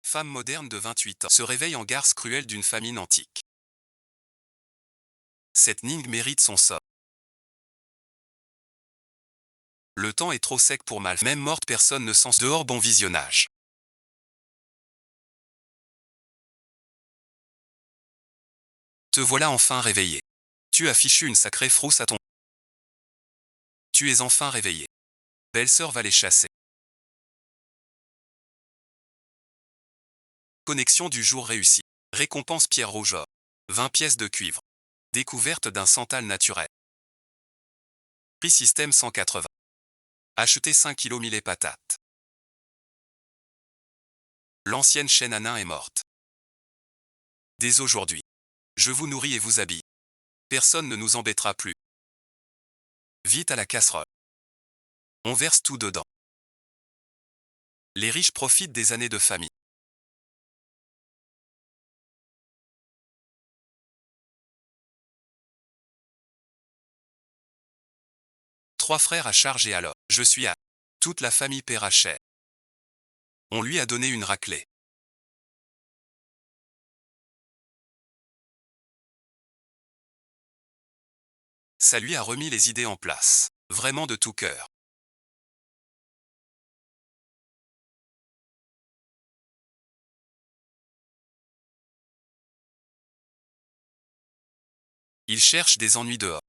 Femme moderne de 28 ans se réveille en garce cruelle d'une famine antique. Cette Ning mérite son sort. Le temps est trop sec pour mal. Même morte personne ne sent dehors bon visionnage. Te voilà enfin réveillé. Tu as fichu une sacrée frousse à ton... Tu es enfin réveillé. Belle-sœur va les chasser. Connexion du jour réussie. Récompense Pierre Rougeur. 20 pièces de cuivre. Découverte d'un santal naturel. Prix système 180. Acheter 5 kg mille et patates. L'ancienne chaîne à nains est morte. Dès aujourd'hui. Je vous nourris et vous habille. Personne ne nous embêtera plus. Vite à la casserole. On verse tout dedans. Les riches profitent des années de famine. Trois frères à charge et alors, je suis à. Toute la famille paiera cher. On lui a donné une raclée. Ça lui a remis les idées en place. Vraiment de tout cœur. Il cherche des ennuis dehors.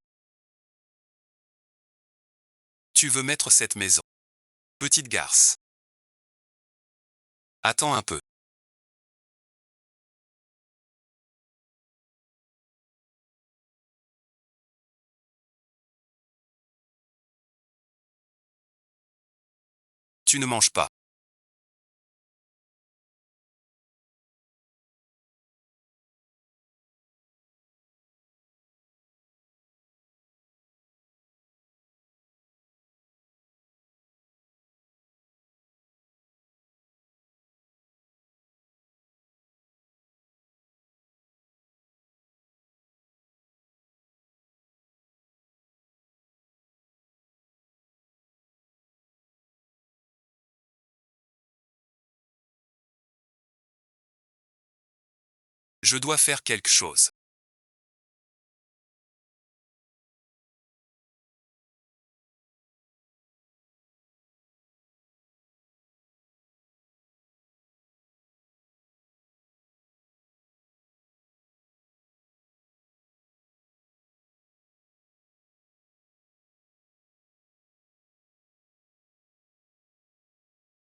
Tu veux mettre cette maison. Petite garce. Attends un peu. Tu ne manges pas. Je dois faire quelque chose.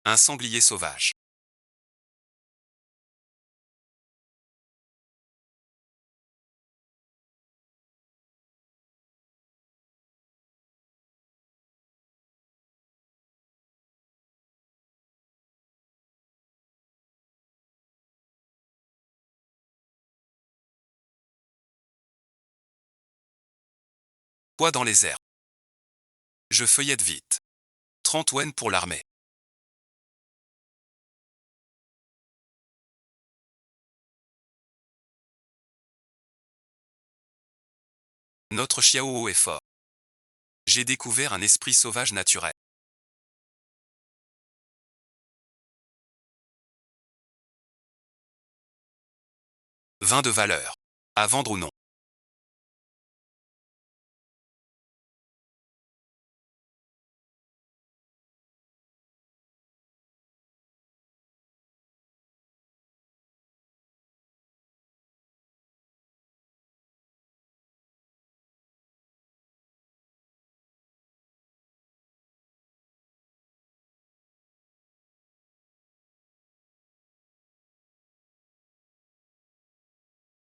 Un sanglier sauvage. Poids dans les airs. Je feuillette vite. 30 wen pour l'armée. Notre chiao est fort. J'ai découvert un esprit sauvage naturel. Vin de valeur. À vendre ou non.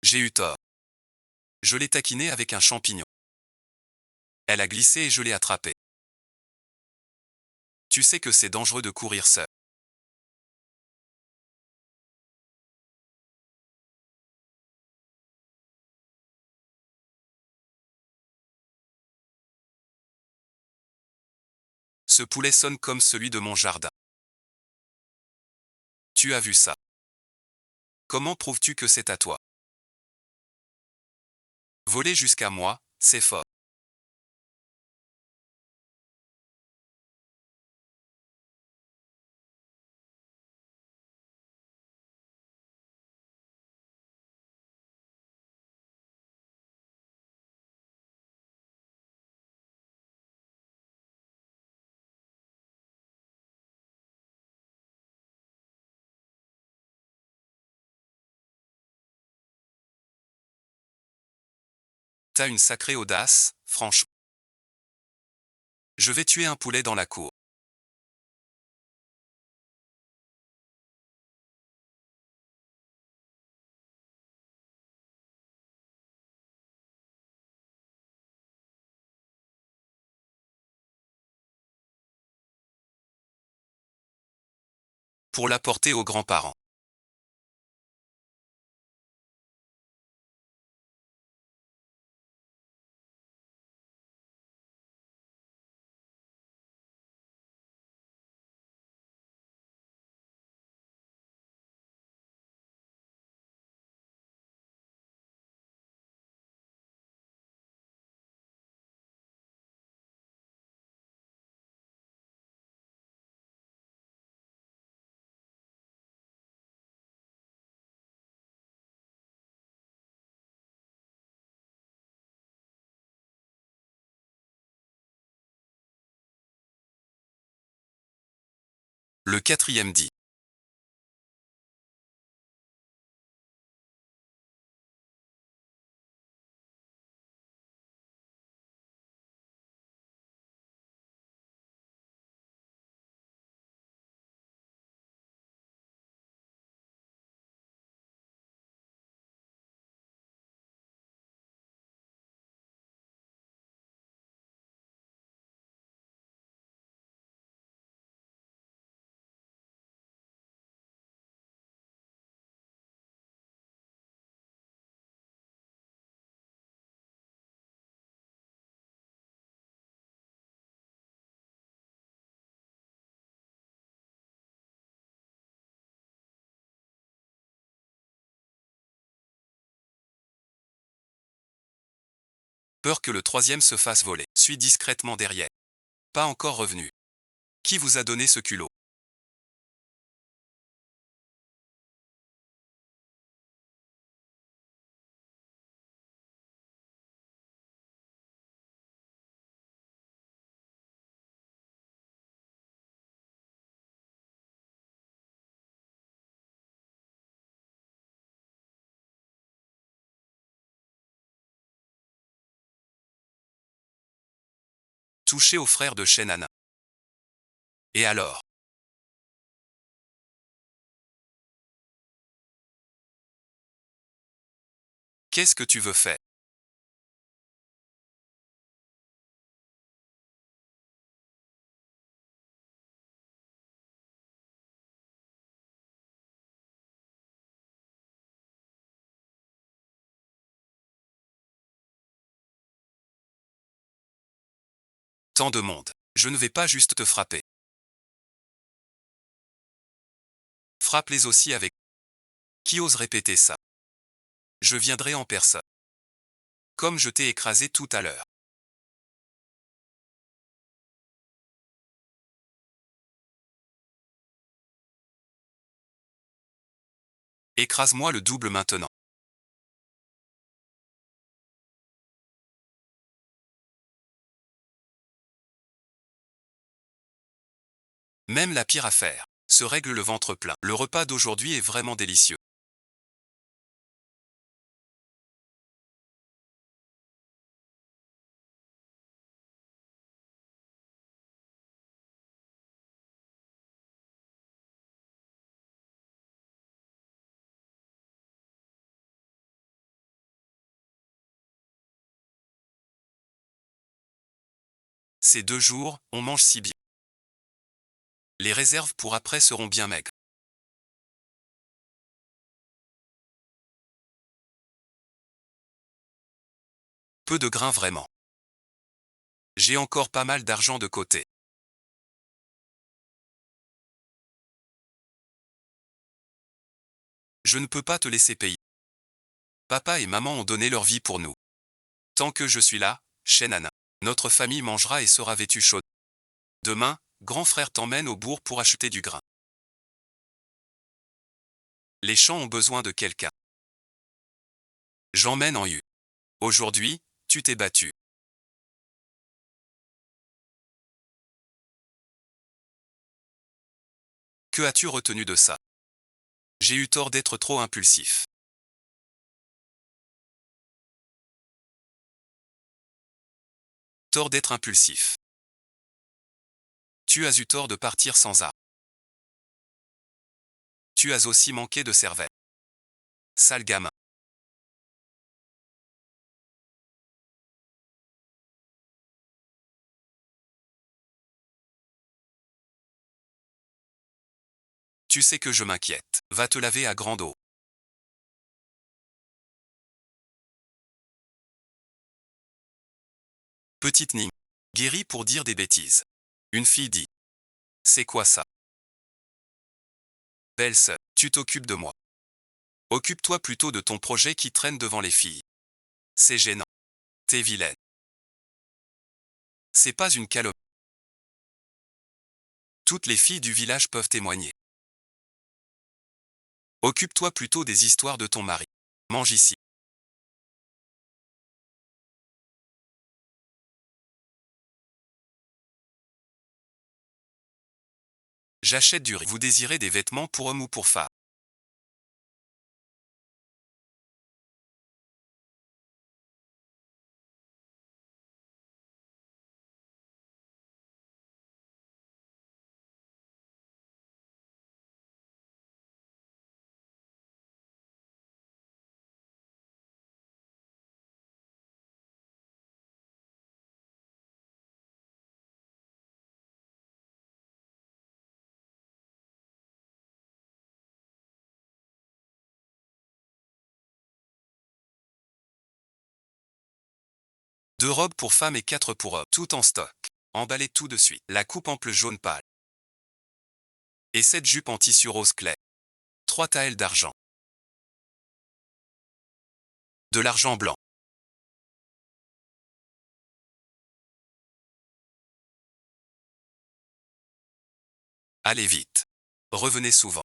J'ai eu tort. Je l'ai taquiné avec un champignon. Elle a glissé et je l'ai attrapé. Tu sais que c'est dangereux de courir seul. Ce poulet sonne comme celui de mon jardin. Tu as vu ça. Comment prouves-tu que c'est à toi? Voler jusqu'à moi, c'est fort. T'as une sacrée audace, franchement. Je vais tuer un poulet dans la cour. Pour l'apporter aux grands-parents. Le quatrième dit. Peur que le troisième se fasse voler. Suis discrètement derrière. Pas encore revenu. Qui vous a donné ce culot? Touché au frère de Shenana. Et alors? Qu'est-ce que tu veux faire? Tant de monde. Je ne vais pas juste te frapper. Frappe-les aussi avec. Qui ose répéter ça? Je viendrai en personne. Comme je t'ai écrasé tout à l'heure. Écrase-moi le double maintenant. Même la pire affaire se règle le ventre plein. Le repas d'aujourd'hui est vraiment délicieux. Ces 2 jours, on mange si bien. Les réserves pour après seront bien maigres. Peu de grains vraiment. J'ai encore pas mal d'argent de côté. Je ne peux pas te laisser payer. Papa et maman ont donné leur vie pour nous. Tant que je suis là, Shenana. Notre famille mangera et sera vêtue chaude. Demain, grand frère t'emmène au bourg pour acheter du grain. Les champs ont besoin de quelqu'un. J'emmène en U. Aujourd'hui, tu t'es battu. Que as-tu retenu de ça? J'ai eu tort d'être trop impulsif. tort d'être impulsif. Tu as eu tort de partir sans arrêt. Tu as aussi manqué de cervelle. Sale gamin. Tu sais que je m'inquiète. Va te laver à grande eau. Petite Ning. Guérie pour dire des bêtises. Une fille dit. C'est quoi ça? Belle sœur, tu t'occupes de moi. Occupe-toi plutôt de ton projet qui traîne devant les filles. C'est gênant. T'es vilaine. C'est pas une calomnie. Toutes les filles du village peuvent témoigner. Occupe-toi plutôt des histoires de ton mari. Mange ici. J'achète du riz. Vous désirez des vêtements pour homme ou pour femme? Deux robes pour femme et 4 pour homme. Tout en stock. Emballez tout de suite. La coupe ample jaune pâle. Et cette jupe en tissu rose clair. 3 taels d'argent. De l'argent blanc. Allez vite. Revenez souvent.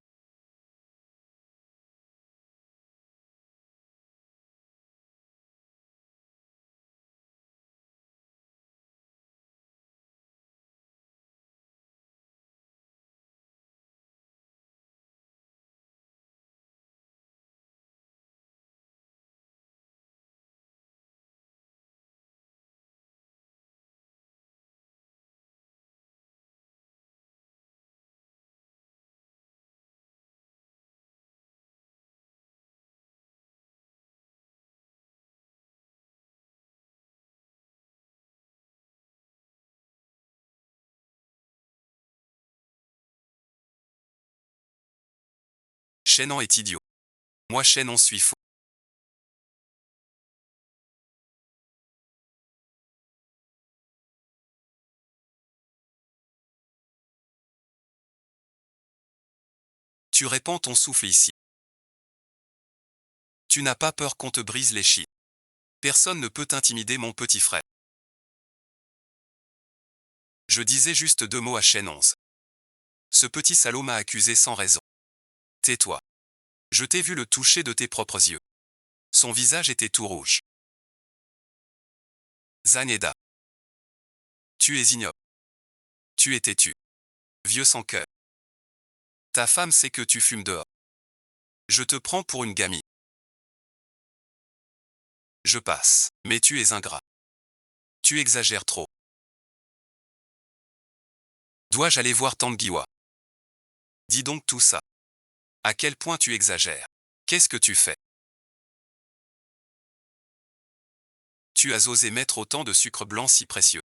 Chenan est idiot. Moi Chenon suis fou. Tu répands ton souffle ici. Tu n'as pas peur qu'on te brise les chines. Personne ne peut intimider mon petit frère. Je disais juste 2 mots à Chénonze. Ce petit salaud m'a accusé sans raison. Tais-toi. Je t'ai vu le toucher de tes propres yeux. Son visage était tout rouge. Zaneda. Tu es ignoble. Tu es têtu. Vieux sans cœur. Ta femme sait que tu fumes dehors. Je te prends pour une gamine. Je passe. Mais tu es ingrat. Tu exagères trop. Dois-je aller voir Tanguiwa? Dis donc tout ça. À quel point tu exagères? Qu'est-ce que tu fais? Tu as osé mettre autant de sucre blanc si précieux.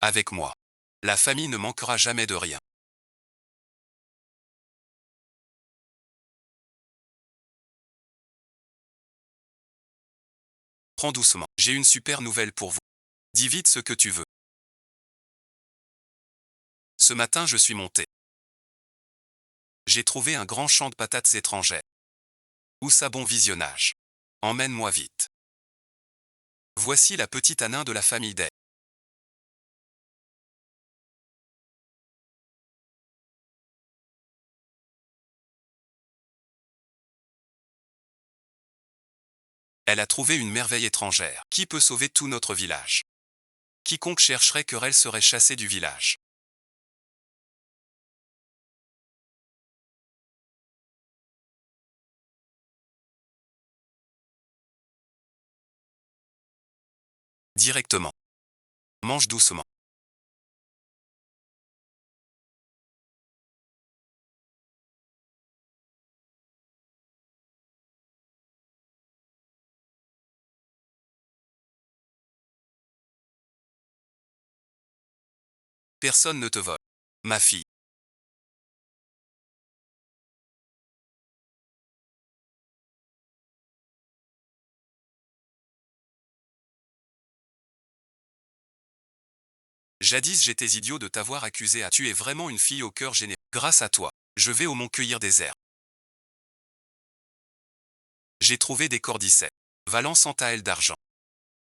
Avec moi, la famille ne manquera jamais de rien. Prends doucement. J'ai une super nouvelle pour vous. Dis vite ce que tu veux. Ce matin, je suis monté. J'ai trouvé un grand champ de patates étrangères. Où ça bon visionnage. Emmène-moi vite. Voici la petite Anin de la famille Day. Elle a trouvé une merveille étrangère. Qui peut sauver tout notre village? Quiconque chercherait querelle serait chassé du village. Directement. Mange doucement. Personne ne te vole. Ma fille. Jadis j'étais idiot de t'avoir accusé à tu es vraiment une fille au cœur généreux. Grâce à toi, je vais au mont cueillir des herbes. J'ai trouvé des cordyceps, valant 100 taels d'argent.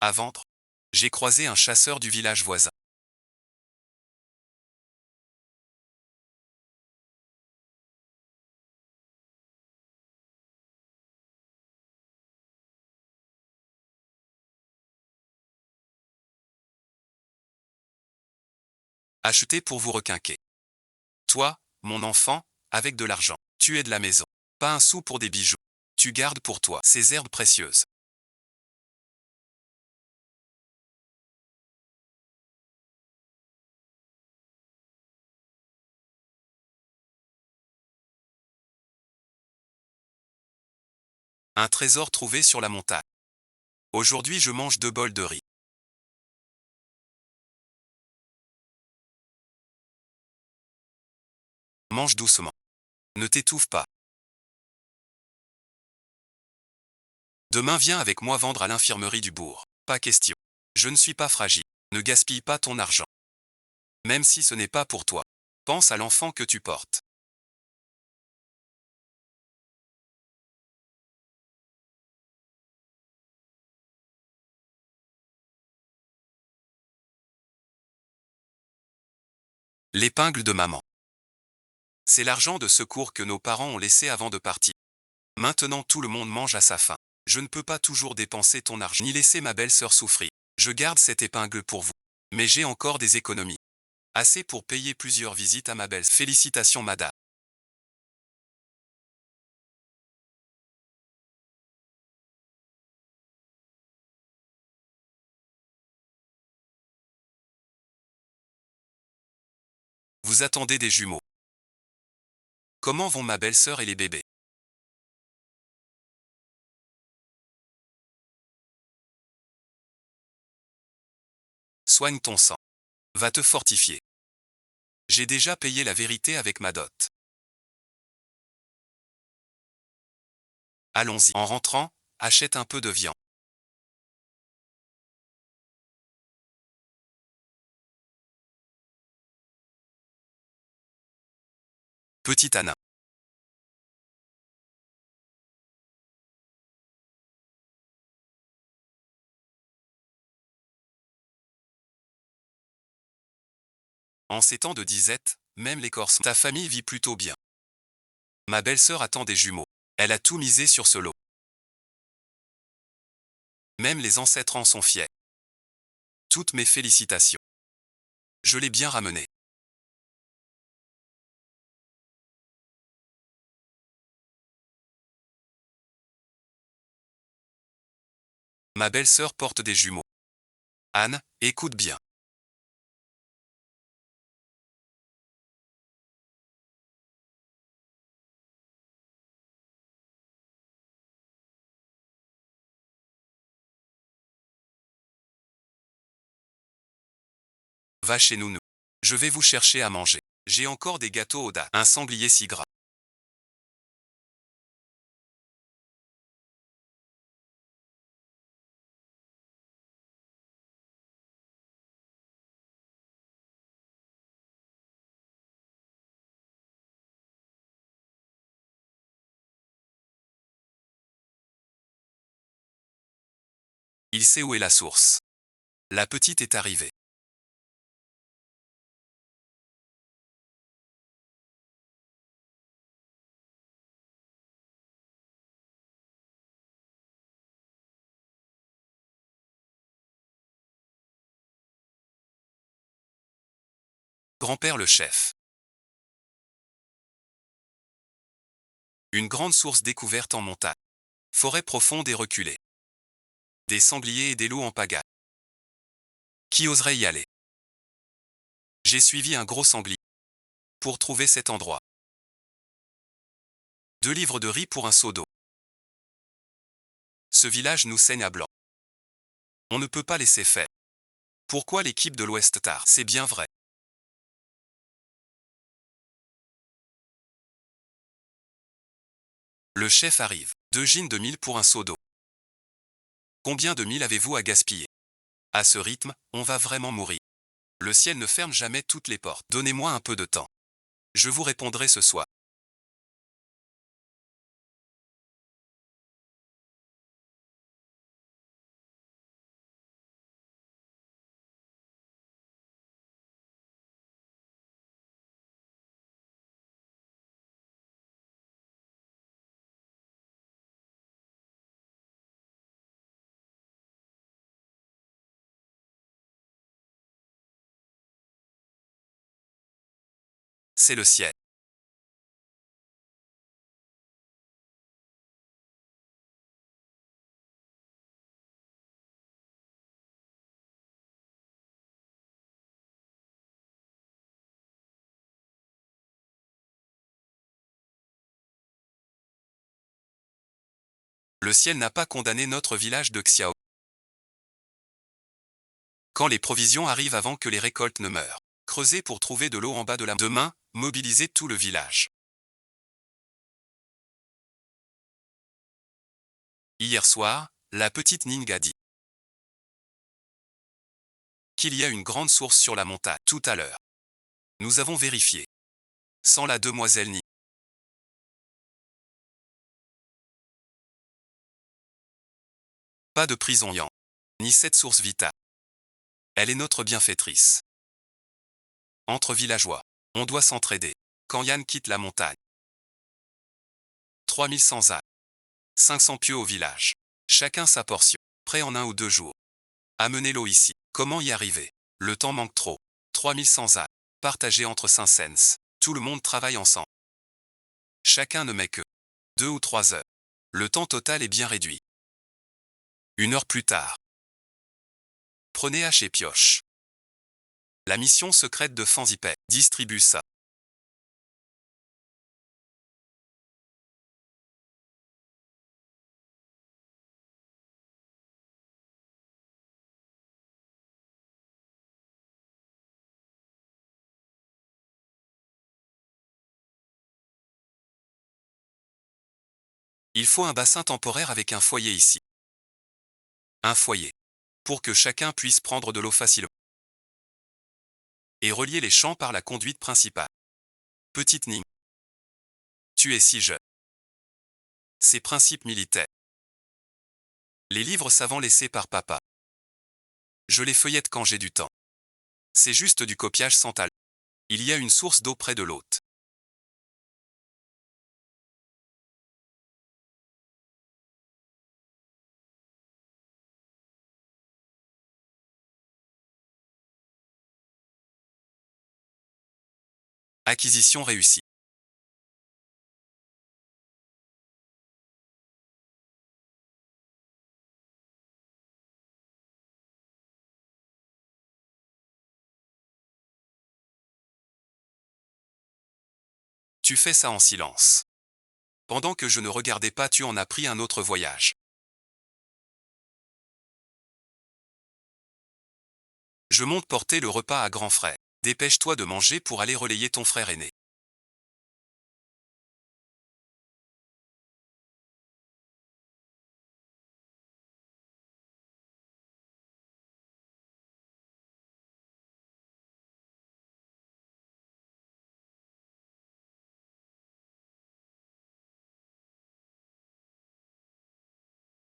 À vendre. J'ai croisé un chasseur du village voisin. Acheté pour vous requinquer. Toi, mon enfant, avec de l'argent. Tu es de la maison. Pas un sou pour des bijoux. Tu gardes pour toi ces herbes précieuses. Un trésor trouvé sur la montagne. Aujourd'hui je mange 2 bols de riz. Mange doucement. Ne t'étouffe pas. Demain viens avec moi vendre à l'infirmerie du bourg. Pas question. Je ne suis pas fragile. Ne gaspille pas ton argent. Même si ce n'est pas pour toi. Pense à l'enfant que tu portes. L'épingle de maman. C'est l'argent de secours que nos parents ont laissé avant de partir. Maintenant tout le monde mange à sa faim. Je ne peux pas toujours dépenser ton argent ni laisser ma belle-sœur souffrir. Je garde cette épingle pour vous. Mais j'ai encore des économies. Assez pour payer plusieurs visites à ma belle. Félicitations madame. Vous attendez des jumeaux. Comment vont ma belle-sœur et les bébés? Soigne ton sang. Va te fortifier. J'ai déjà payé la vérité avec ma dot. Allons-y. En rentrant, achète un peu de viande. Petite Anna. En ces temps de disette, même les Corses. Ta famille vit plutôt bien. Ma belle-sœur attend des jumeaux. Elle a tout misé sur ce lot. Même les ancêtres en sont fiers. Toutes mes félicitations. Je l'ai bien ramené. Ma belle-sœur porte des jumeaux. Anne, écoute bien. Va chez Nounou. Je vais vous chercher à manger. J'ai encore des gâteaux aux dattes. Un sanglier si gras. Il sait où est la source. La petite est arrivée. Grand-père le chef. Une grande source découverte en montagne. Forêt profonde et reculée. Des sangliers et des loups en pagaille. Qui oserait y aller? J'ai suivi un gros sanglier pour trouver cet endroit. 2 livres de riz pour un seau d'eau. Ce village nous saigne à blanc. On ne peut pas laisser faire. Pourquoi l'équipe de l'Ouest tard? C'est bien vrai. Le chef arrive. 2 jeans de 1000 pour un seau d'eau. Combien de 1000 avez-vous à gaspiller? À ce rythme, on va vraiment mourir. Le ciel ne ferme jamais toutes les portes. Donnez-moi un peu de temps. Je vous répondrai ce soir. C'est le ciel. Le ciel n'a pas condamné notre village de Xiao. Quand les provisions arrivent avant que les récoltes ne meurent. Creusez pour trouver de l'eau en bas de la... Demain, mobilisez tout le village. Hier soir, la petite Ning a dit qu'il y a une grande source sur la montagne. Tout à l'heure. Nous avons vérifié. Sans la demoiselle Ning. Pas de prison Yang. Ni cette source vitale. Elle est notre bienfaitrice. Entre villageois. On doit s'entraider. Quand Yann quitte la montagne. 3100 ânes. 500 pieux au village. Chacun sa portion. Prêt en 1 ou 2 jours. Amenez-l'eau ici. Comment y arriver? Le temps manque trop. 3100 ânes. Partagés entre Saint-Sens. Tout le monde travaille ensemble. Chacun ne met que 2 ou 3 heures. Le temps total est bien réduit. 1 heure plus tard. Prenez hache et pioche. La mission secrète de Fanzipet distribue ça. Il faut un bassin temporaire avec un foyer ici. Un foyer. Pour que chacun puisse prendre de l'eau facilement. Et relier les champs par la conduite principale. Petite Ning. Tu es si jeune. Ces principes militaires. Les livres savants laissés par papa. Je les feuillette quand j'ai du temps. C'est juste du copiage sans talent. Il y a une source d'eau près de l'hôte. Acquisition réussie. Tu fais ça en silence. Pendant que je ne regardais pas, tu en as pris un autre voyage. 。 » 「 », « 」 ». 「 ». « 」 ». 「 ». « Je monte porter le repas à grand frère. Dépêche-toi de manger pour aller relayer ton frère aîné.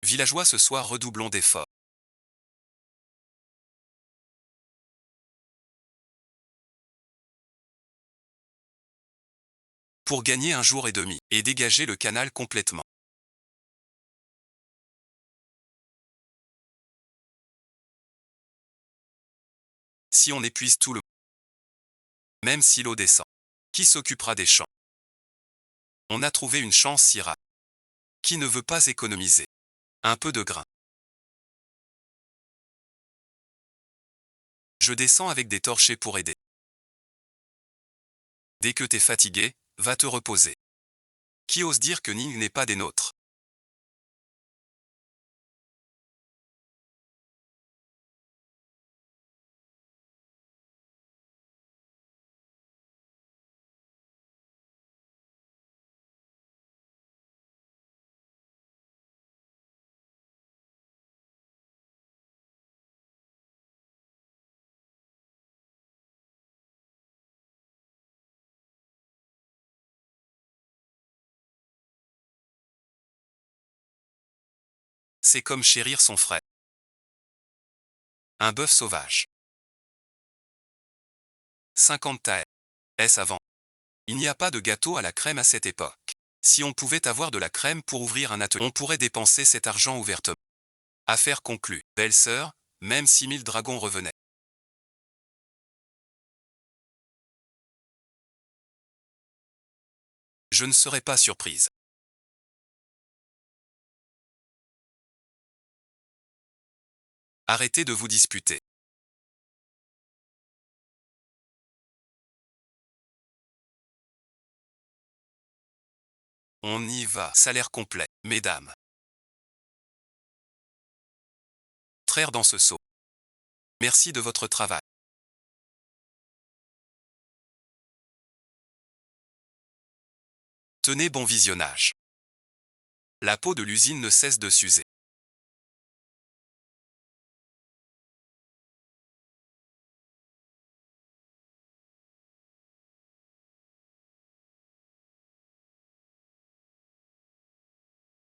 Villageois, ce soir redoublons d'efforts. Pour gagner un jour et demi, et dégager le canal complètement. Si on épuise tout le... Même si l'eau descend. Qui s'occupera des champs? On a trouvé une chance si rare. Qui ne veut pas économiser? Un peu de grain. Je descends avec des torchers pour aider. Dès que t'es fatigué, va te reposer. Qui ose dire que Ning n'est pas des nôtres? C'est comme chérir son frère. Un bœuf sauvage. 50 taels. Est-ce avant? Il n'y a pas de gâteau à la crème à cette époque. Si on pouvait avoir de la crème pour ouvrir un atelier, on pourrait dépenser cet argent ouvertement. Affaire conclue. Belle-sœur, même 6000 dragons revenaient. Je ne serais pas surprise. Arrêtez de vous disputer. On y va. Salaire complet, mesdames. Traire dans ce seau. Merci de votre travail. Tenez bon visionnage. La peau de l'usine ne cesse de s'user.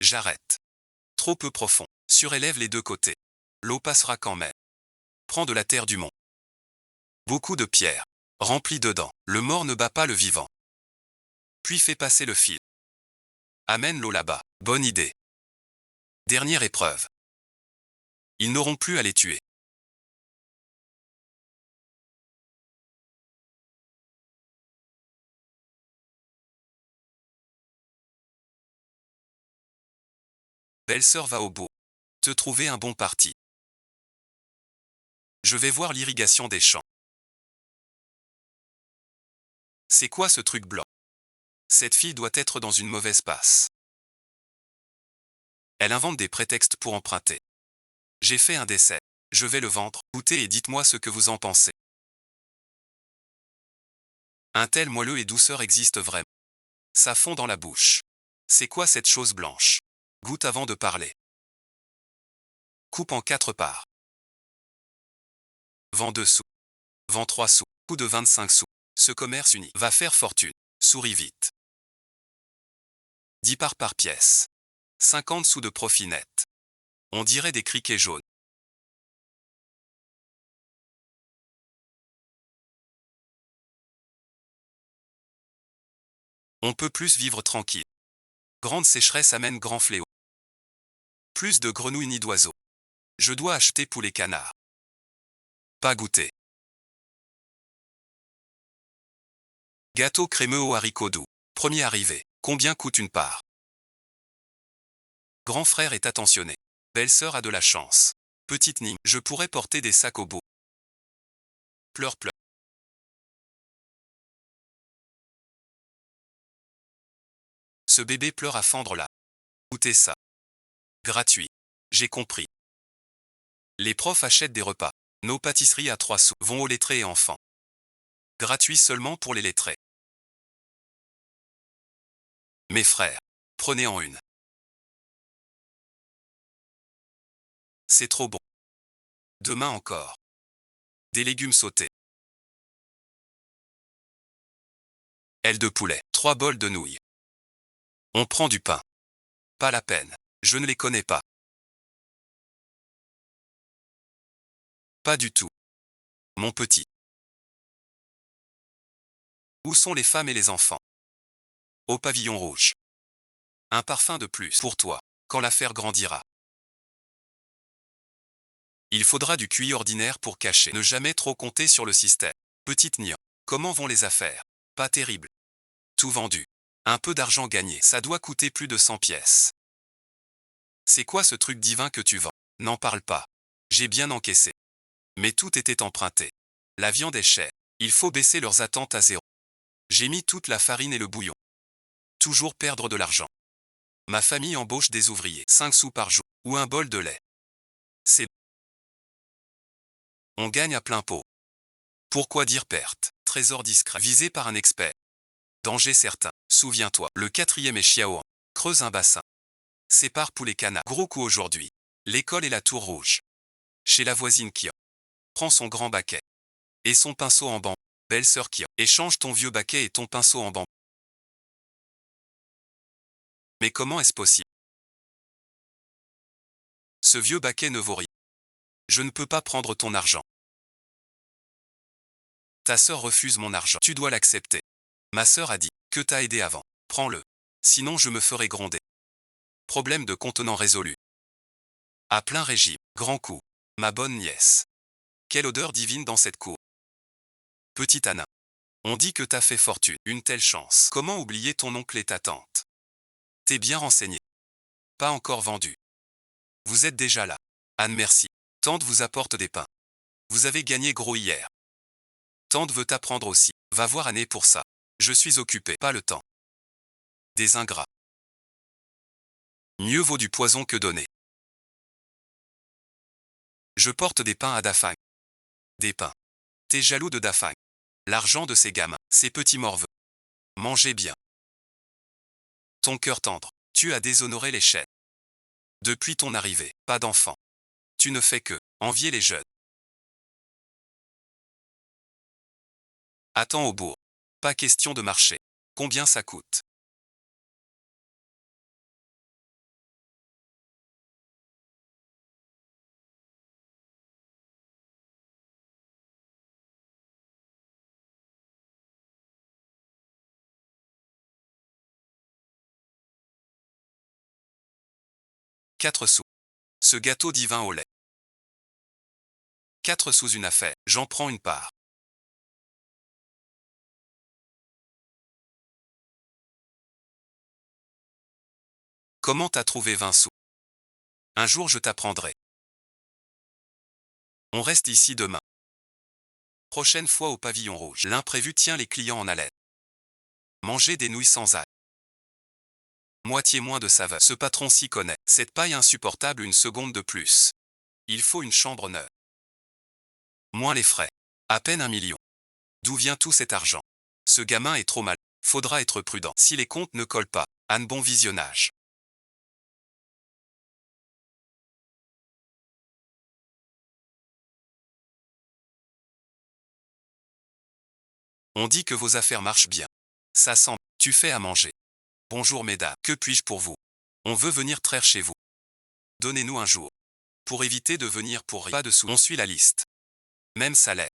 J'arrête. Trop peu profond. Surélève les deux côtés. L'eau passera quand même. Prends de la terre du mont. Beaucoup de pierres. Remplis dedans. Le mort ne bat pas le vivant. Puis fais passer le fil. Amène l'eau là-bas. Bonne idée. Dernière épreuve. Ils n'auront plus à les tuer. Belle-sœur va au bout. Te trouver un bon parti. Je vais voir l'irrigation des champs. C'est quoi ce truc blanc? Cette fille doit être dans une mauvaise passe. Elle invente des prétextes pour emprunter. J'ai fait un décès. Je vais le vendre. Goûtez et dites-moi ce que vous en pensez. Un tel moelleux et douceur existe vraiment. Ça fond dans la bouche. C'est quoi cette chose blanche? Goûte avant de parler. Coupe en 4 parts. Vends 2 sous. Vends 3 sous. Coût de 25 sous. Ce commerce unique va faire fortune. Souris vite. 10 parts par pièce. 50 sous de profit net. On dirait des criquets jaunes. On peut plus vivre tranquille. Grande sécheresse amène grand fléau. Plus de grenouilles ni d'oiseaux. Je dois acheter poulet canard. Pas goûter. Gâteau crémeux aux haricots doux. Premier arrivé. Combien coûte une part? Grand frère est attentionné. Belle-sœur a de la chance. Petite Ning, je pourrais porter des sacs au bout. Pleure, pleure. Ce bébé pleure à fendre là. Goûtez ça. Gratuit. J'ai compris. Les profs achètent des repas. Nos pâtisseries à 3 sous vont aux lettrés et enfants. Gratuit seulement pour les lettrés. Mes frères, prenez-en une. C'est trop bon. Demain encore. Des légumes sautés. Ailes de poulet. 3 bols de nouilles. On prend du pain. Pas la peine. Je ne les connais pas. Pas du tout. Mon petit. Où sont les femmes et les enfants? Au pavillon rouge. Un parfum de plus pour toi, quand l'affaire grandira. Il faudra du QI ordinaire pour cacher. Ne jamais trop compter sur le système. Petite Nia. Comment vont les affaires? Pas terrible. Tout vendu. Un peu d'argent gagné. Ça doit coûter plus de 100 pièces. C'est quoi ce truc divin que tu vends? N'en parle pas. J'ai bien encaissé. Mais tout était emprunté. La viande est chère. Il faut baisser leurs attentes à zéro. J'ai mis toute la farine et le bouillon. Toujours perdre de l'argent. Ma famille embauche des ouvriers. 5 sous par jour. Ou un bol de lait. C'est... On gagne à plein pot. Pourquoi dire perte? Trésor discret. Visé par un expert. Danger certain. Souviens-toi. Le 4e est Chiaoan. Creuse un bassin. Sépare poulet canard. Gros coup aujourd'hui. L'école et la tour rouge. Chez la voisine Kia. Prends son grand baquet. Et son pinceau en bambou. Belle-sœur Kia. Échange ton vieux baquet et ton pinceau en bambou. Mais comment est-ce possible? Ce vieux baquet ne vaut rien. Je ne peux pas prendre ton argent. Ta sœur refuse mon argent. Tu dois l'accepter. Ma sœur a dit que t'as aidé avant. Prends-le. Sinon je me ferai gronder. Problème de contenant résolu. À plein régime. Grand coup. Ma bonne nièce. Quelle odeur divine dans cette cour. Petite Anna. On dit que t'as fait fortune. Une telle chance. Comment oublier ton oncle et ta tante? T'es bien renseigné. Pas encore vendu. Vous êtes déjà là. Anne merci. Tante vous apporte des pains. Vous avez gagné gros hier. Tante veut t'apprendre aussi. Va voir Anne pour ça. Je suis occupé. Pas le temps. Des ingrats. Mieux vaut du poison que donner. Je porte des pains à Dafang. Des pains. T'es jaloux de Dafang. L'argent de ces gamins, ces petits morveux. Mangez bien. Ton cœur tendre. Tu as déshonoré les chaînes. Depuis ton arrivée, pas d'enfant. Tu ne fais que envier les jeunes. Attends au bourg. Pas question de marcher. Combien ça coûte? Quatre sous. Ce gâteau divin au lait. 4 sous une affaire. J'en prends une part. Comment t'as trouvé 20 sous? Un jour je t'apprendrai. On reste ici demain. Prochaine fois au pavillon rouge. L'imprévu tient les clients en haleine. Manger des nouilles sans ail. Moitié moins de saveur. Ce patron s'y connaît. Cette paille insupportable une seconde de plus. Il faut une chambre neuve. Moins les frais. À peine 1 million. D'où vient tout cet argent? Ce gamin est trop mal. Faudra être prudent. Si les comptes ne collent pas, Anne bon visionnage. On dit que vos affaires marchent bien. Ça sent. Tu fais à manger. Bonjour mesdames. Que puis-je pour vous? On veut venir traire chez vous. Donnez-nous un jour. Pour éviter de venir pour rien. Pas de sous. On suit la liste. Même salaire.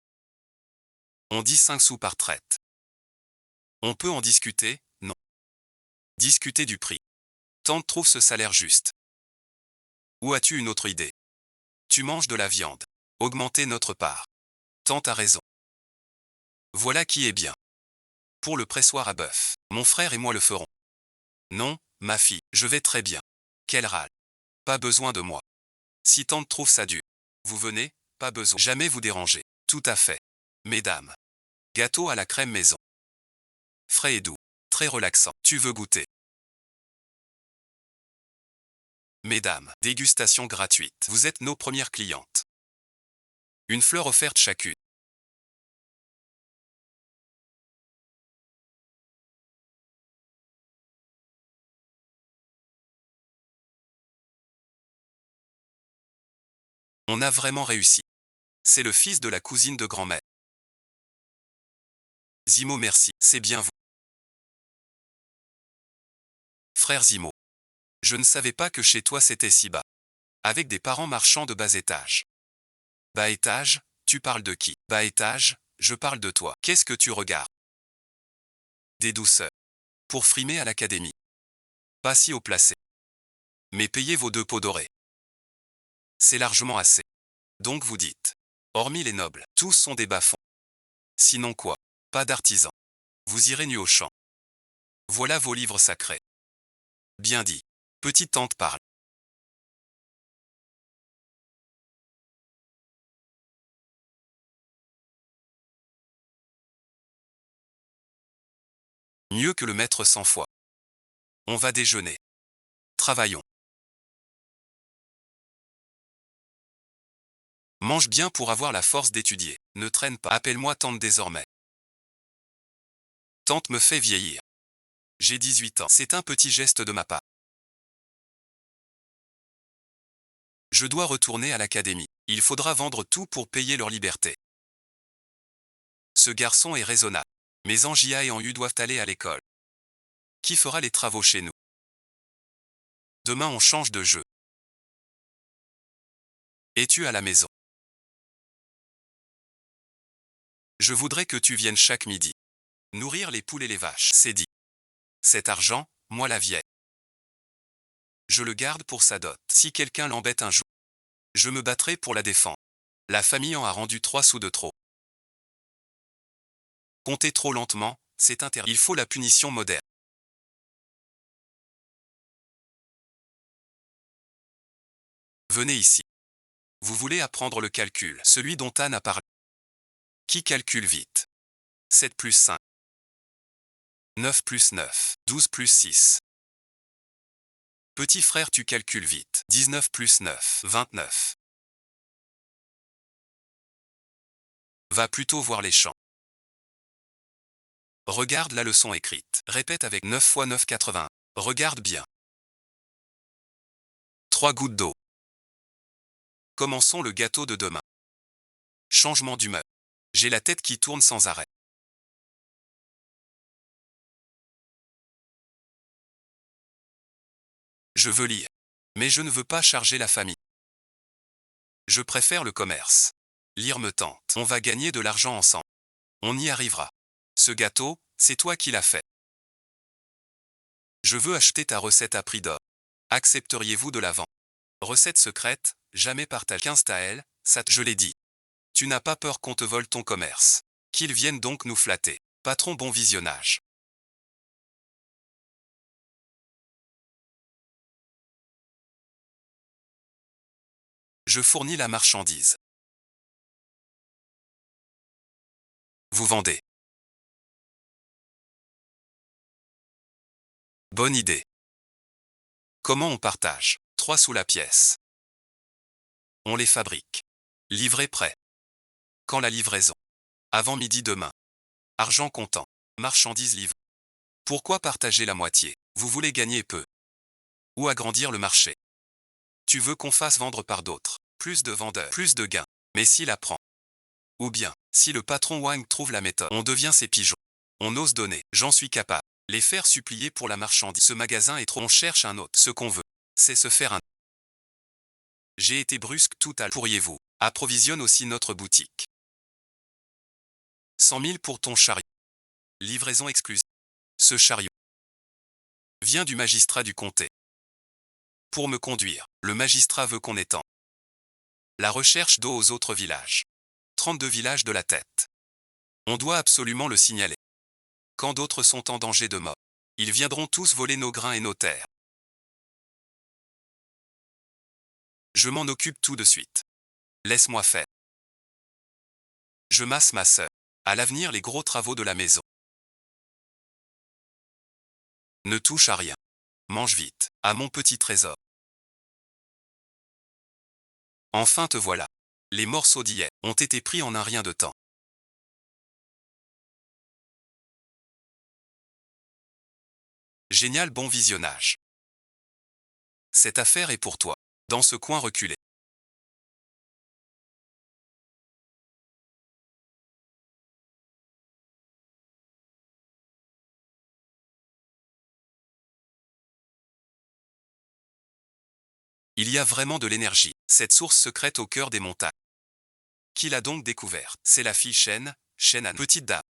On dit 5 sous par traite. On peut en discuter? Non. Discuter du prix. Tante trouve ce salaire juste. Ou as-tu une autre idée? Tu manges de la viande. Augmenter notre part. Tante a raison. Voilà qui est bien. Pour le pressoir à bœuf, mon frère et moi le ferons. Non, ma fille, je vais très bien. Quel râle. Pas besoin de moi. Si tante trouve ça dur. Vous venez, pas besoin. Jamais vous déranger. Tout à fait. Mesdames. Gâteau à la crème maison. Frais et doux. Très relaxant. Tu veux goûter? Mesdames, dégustation gratuite. Vous êtes nos premières clientes. Une fleur offerte chacune. On a vraiment réussi. C'est le fils de la cousine de grand-mère. Zimo, merci, c'est bien vous. Frère Zimo. Je ne savais pas que chez toi c'était si bas. Avec des parents marchands de bas étage. Bas étage, tu parles de qui? Bas étage, je parle de toi. Qu'est-ce que tu regardes? Des douceurs. Pour frimer à l'académie. Pas si haut placé. Mais payez vos 2 pots dorés. C'est largement assez. Donc vous dites. Hormis les nobles, tous sont des bas-fonds. Sinon quoi? Pas d'artisans. Vous irez nu au champ. Voilà vos livres sacrés. Bien dit. Petite tante parle. Mieux que le maître 100 fois. On va déjeuner. Travaillons. Mange bien pour avoir la force d'étudier. Ne traîne pas. Appelle-moi tante désormais. Tante me fait vieillir. J'ai 18 ans. C'est un petit geste de ma part. Je dois retourner à l'académie. Il faudra vendre tout pour payer leur liberté. Ce garçon est raisonnable. Mais en JA et en U doivent aller à l'école. Qui fera les travaux chez nous? Demain on change de jeu. Es-tu à la maison? Je voudrais que tu viennes chaque midi. Nourrir les poules et les vaches, c'est dit. Cet argent, moi la vieille. Je le garde pour sa dot. Si quelqu'un l'embête un jour, je me battrai pour la défendre. La famille en a rendu 3 sous de trop. Comptez trop lentement, c'est interdit. Il faut la punition moderne. Venez ici. Vous voulez apprendre le calcul, celui dont Anne a parlé. Qui calcule vite? 7 plus 5. 9 plus 9. 12 plus 6. Petit frère, tu calcules vite. 19 plus 9. 29. Va plutôt voir les champs. Regarde la leçon écrite. Répète avec 9 fois 9, 80. Regarde bien. 3 gouttes d'eau. Commençons le gâteau de demain. Changement d'humeur. J'ai la tête qui tourne sans arrêt. Je veux lire. Mais je ne veux pas charger la famille. Je préfère le commerce. Lire me tente. On va gagner de l'argent ensemble. On y arrivera. Ce gâteau, c'est toi qui l'as fait. Je veux acheter ta recette à prix d'or. Accepteriez-vous de la vendre? Recette secrète, jamais partage. 15 elle, ça je l'ai dit. Tu n'as pas peur qu'on te vole ton commerce. Qu'ils viennent donc nous flatter. Patron, bon visionnage. Je fournis la marchandise. Vous vendez. Bonne idée. Comment on partage? 3 sous la pièce. On les fabrique. Livré prêt. Quand la livraison? Avant midi demain. Argent comptant. Marchandise livrée. Pourquoi partager la moitié? Vous voulez gagner peu. Ou agrandir le marché. Tu veux qu'on fasse vendre par d'autres. Plus de vendeurs, plus de gains. Mais s'il apprend. Ou bien, si le patron Wang trouve la méthode, on devient ses pigeons. On ose donner, j'en suis capable. Les faire supplier pour la marchandise. Ce magasin est trop. On cherche un autre. Ce qu'on veut, c'est se faire un. J'ai été brusque tout à l'heure. Pourriez-vous approvisionne aussi notre boutique. 100 000 pour ton chariot. Livraison exclusive. Ce chariot vient du magistrat du comté. Pour me conduire, le magistrat veut qu'on étende la recherche d'eau aux autres villages. 32 villages de la tête. On doit absolument le signaler. Quand d'autres sont en danger de mort, ils viendront tous voler nos grains et nos terres. Je m'en occupe tout de suite. Laisse-moi faire. Je masse ma sœur. À l'avenir, les gros travaux de la maison. Ne touche à rien. Mange vite, à mon petit trésor. Enfin te voilà. Les morceaux d'hier ont été pris en un rien de temps. Génial, bon visionnage. Cette affaire est pour toi. Dans ce coin reculé. Il y a vraiment de l'énergie, cette source secrète au cœur des montagnes. Qui l'a donc découvert? C'est la fille Shen, Shen, petite dame.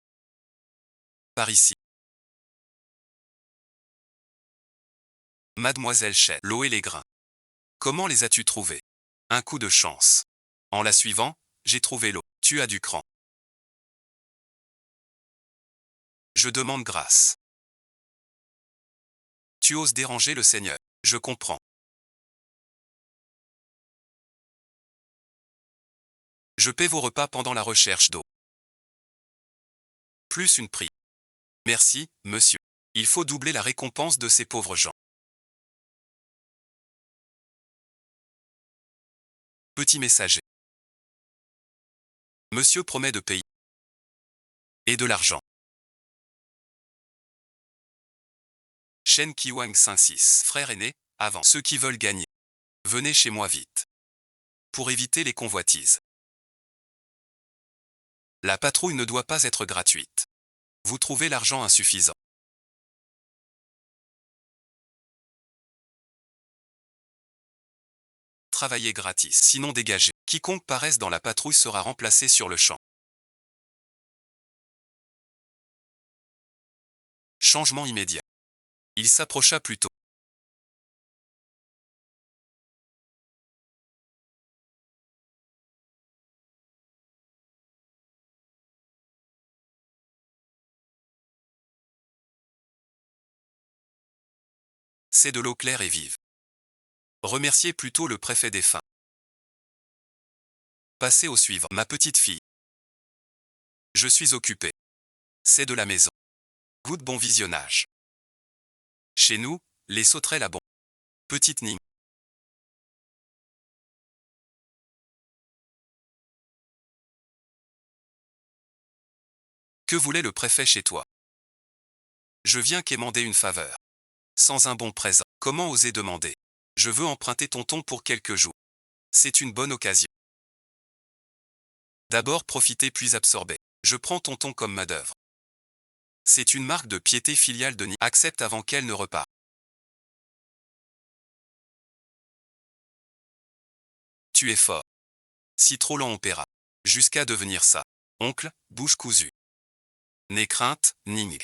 Par ici. Mademoiselle Shen, l'eau et les grains. Comment les as-tu trouvés? Un coup de chance. En la suivant, j'ai trouvé l'eau. Tu as du cran. Je demande grâce. Tu oses déranger le Seigneur. Je comprends. Je paie vos repas pendant la recherche d'eau. Plus une prix. Merci, monsieur. Il faut doubler la récompense de ces pauvres gens. Petit messager. Monsieur promet de payer. Et de l'argent. Shen Qiwang 5-6. Frère aîné, avant. Ceux qui veulent gagner. Venez chez moi vite. Pour éviter les convoitises. La patrouille ne doit pas être gratuite. Vous trouvez l'argent insuffisant. Travaillez gratis, sinon dégagez. Quiconque paraisse dans la patrouille sera remplacé sur le champ. Changement immédiat. Il s'approcha plus tôt. C'est de l'eau claire et vive. Remerciez plutôt le préfet des fins. Passez au suivant. Ma petite fille. Je suis occupé. C'est de la maison. Goûte bon visionnage. Chez nous, les sauterelles abondent. Petite Ning. Que voulait le préfet chez toi? Je viens quémander une faveur. Sans un bon présent. Comment oser demander? Je veux emprunter tonton pour quelques jours. C'est une bonne occasion. D'abord profiter puis absorber. Je prends tonton comme main-d'œuvre. C'est une marque de piété filiale de Ning. Accepte avant qu'elle ne repart. Tu es fort. Si trop lent on paiera. Jusqu'à devenir ça. Oncle, bouche cousue. N'aie crainte, Ning.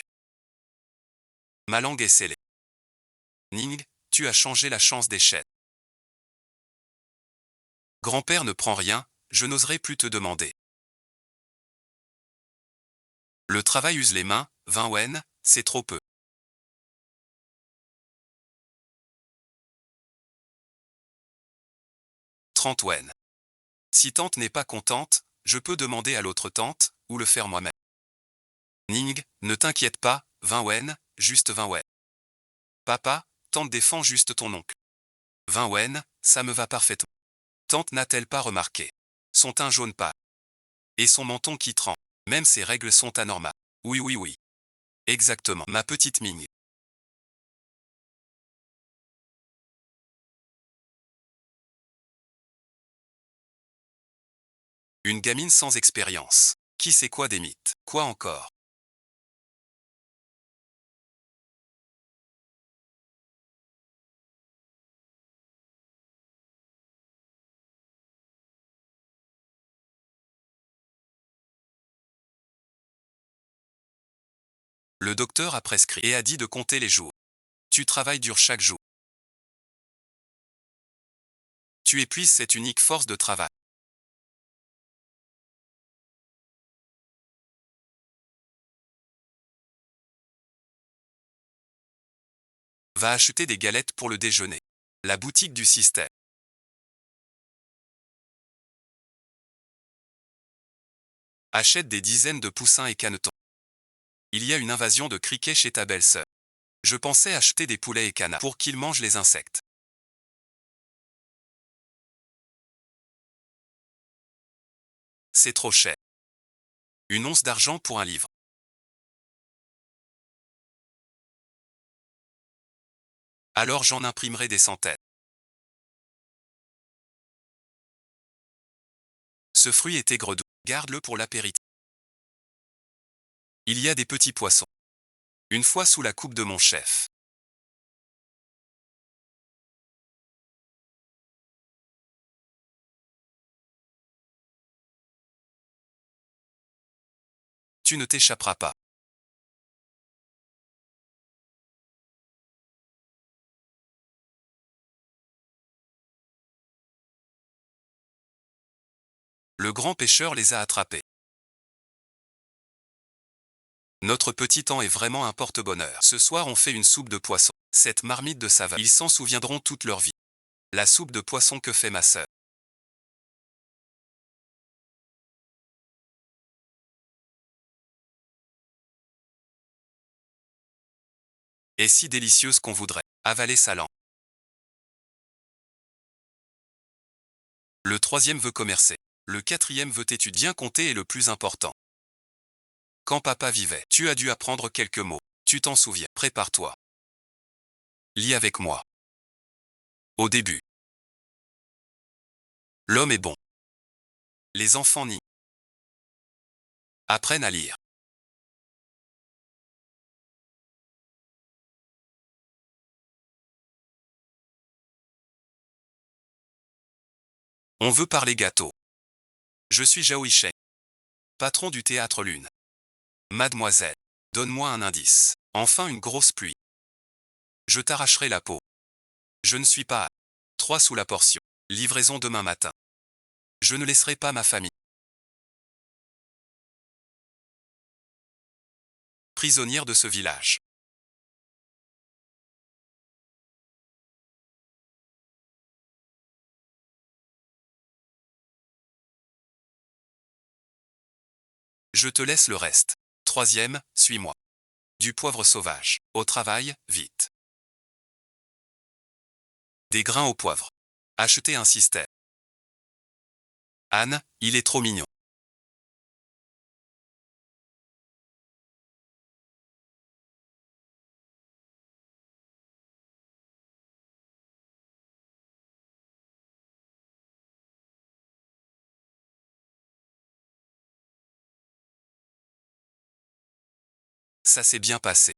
Ma langue est scellée. Ning, tu as changé la chance des chèvres. Grand-père ne prend rien, je n'oserais plus te demander. Le travail use les mains, 20 wen, c'est trop peu. 30 wen. Si tante n'est pas contente, je peux demander à l'autre tante, ou le faire moi-même. Ning, ne t'inquiète pas, 20 wen, juste 20 wen. Papa, tante défend juste ton oncle. 20 wen, ça me va parfaitement. Tante n'a-t-elle pas remarqué? Son teint jaune pâle. Et son menton qui tremble. Même ses règles sont anormales. Oui, oui, oui. Exactement, ma petite Ming. Une gamine sans expérience. Qui sait quoi des mythes? Quoi encore? Le docteur a prescrit et a dit de compter les jours. Tu travailles dur chaque jour. Tu épuises cette unique force de travail. Va acheter des galettes pour le déjeuner. La boutique du système. Achète des dizaines de poussins et canetons. Il y a une invasion de criquets chez ta belle-sœur. Je pensais acheter des poulets et canards pour qu'ils mangent les insectes. C'est trop cher. Une once d'argent pour un livre. Alors j'en imprimerai des centaines. Ce fruit est aigre-doux. Garde-le pour l'apéritif. Il y a des petits poissons. Une fois sous la coupe de mon chef. Tu ne t'échapperas pas. Le grand pêcheur les a attrapés. Notre petit temps est vraiment un porte-bonheur. Ce soir on fait une soupe de poisson. Cette marmite de saveur. Ils s'en souviendront toute leur vie. La soupe de poisson que fait ma sœur. Est si délicieuse qu'on voudrait avaler sa langue. Le troisième veut commercer. Le quatrième veut étudier. Bien compter est le plus important. Quand papa vivait, tu as dû apprendre quelques mots. Tu t'en souviens. Prépare-toi. Lis avec moi. Au début. L'homme est bon. Les enfants nient. Apprennent à lire. On veut parler gâteau. Je suis Zhao Yisheng, patron du théâtre Lune. Mademoiselle, donne-moi un indice. Enfin une grosse pluie. Je t'arracherai la peau. Je ne suis pas à 3 sous la portion. Livraison demain matin. Je ne laisserai pas ma famille prisonnière de ce village. Je te laisse le reste. Troisième, suis-moi. Du poivre sauvage. Au travail, vite. Des grains au poivre. Acheter un système. Anne, il est trop mignon. Ça s'est bien passé.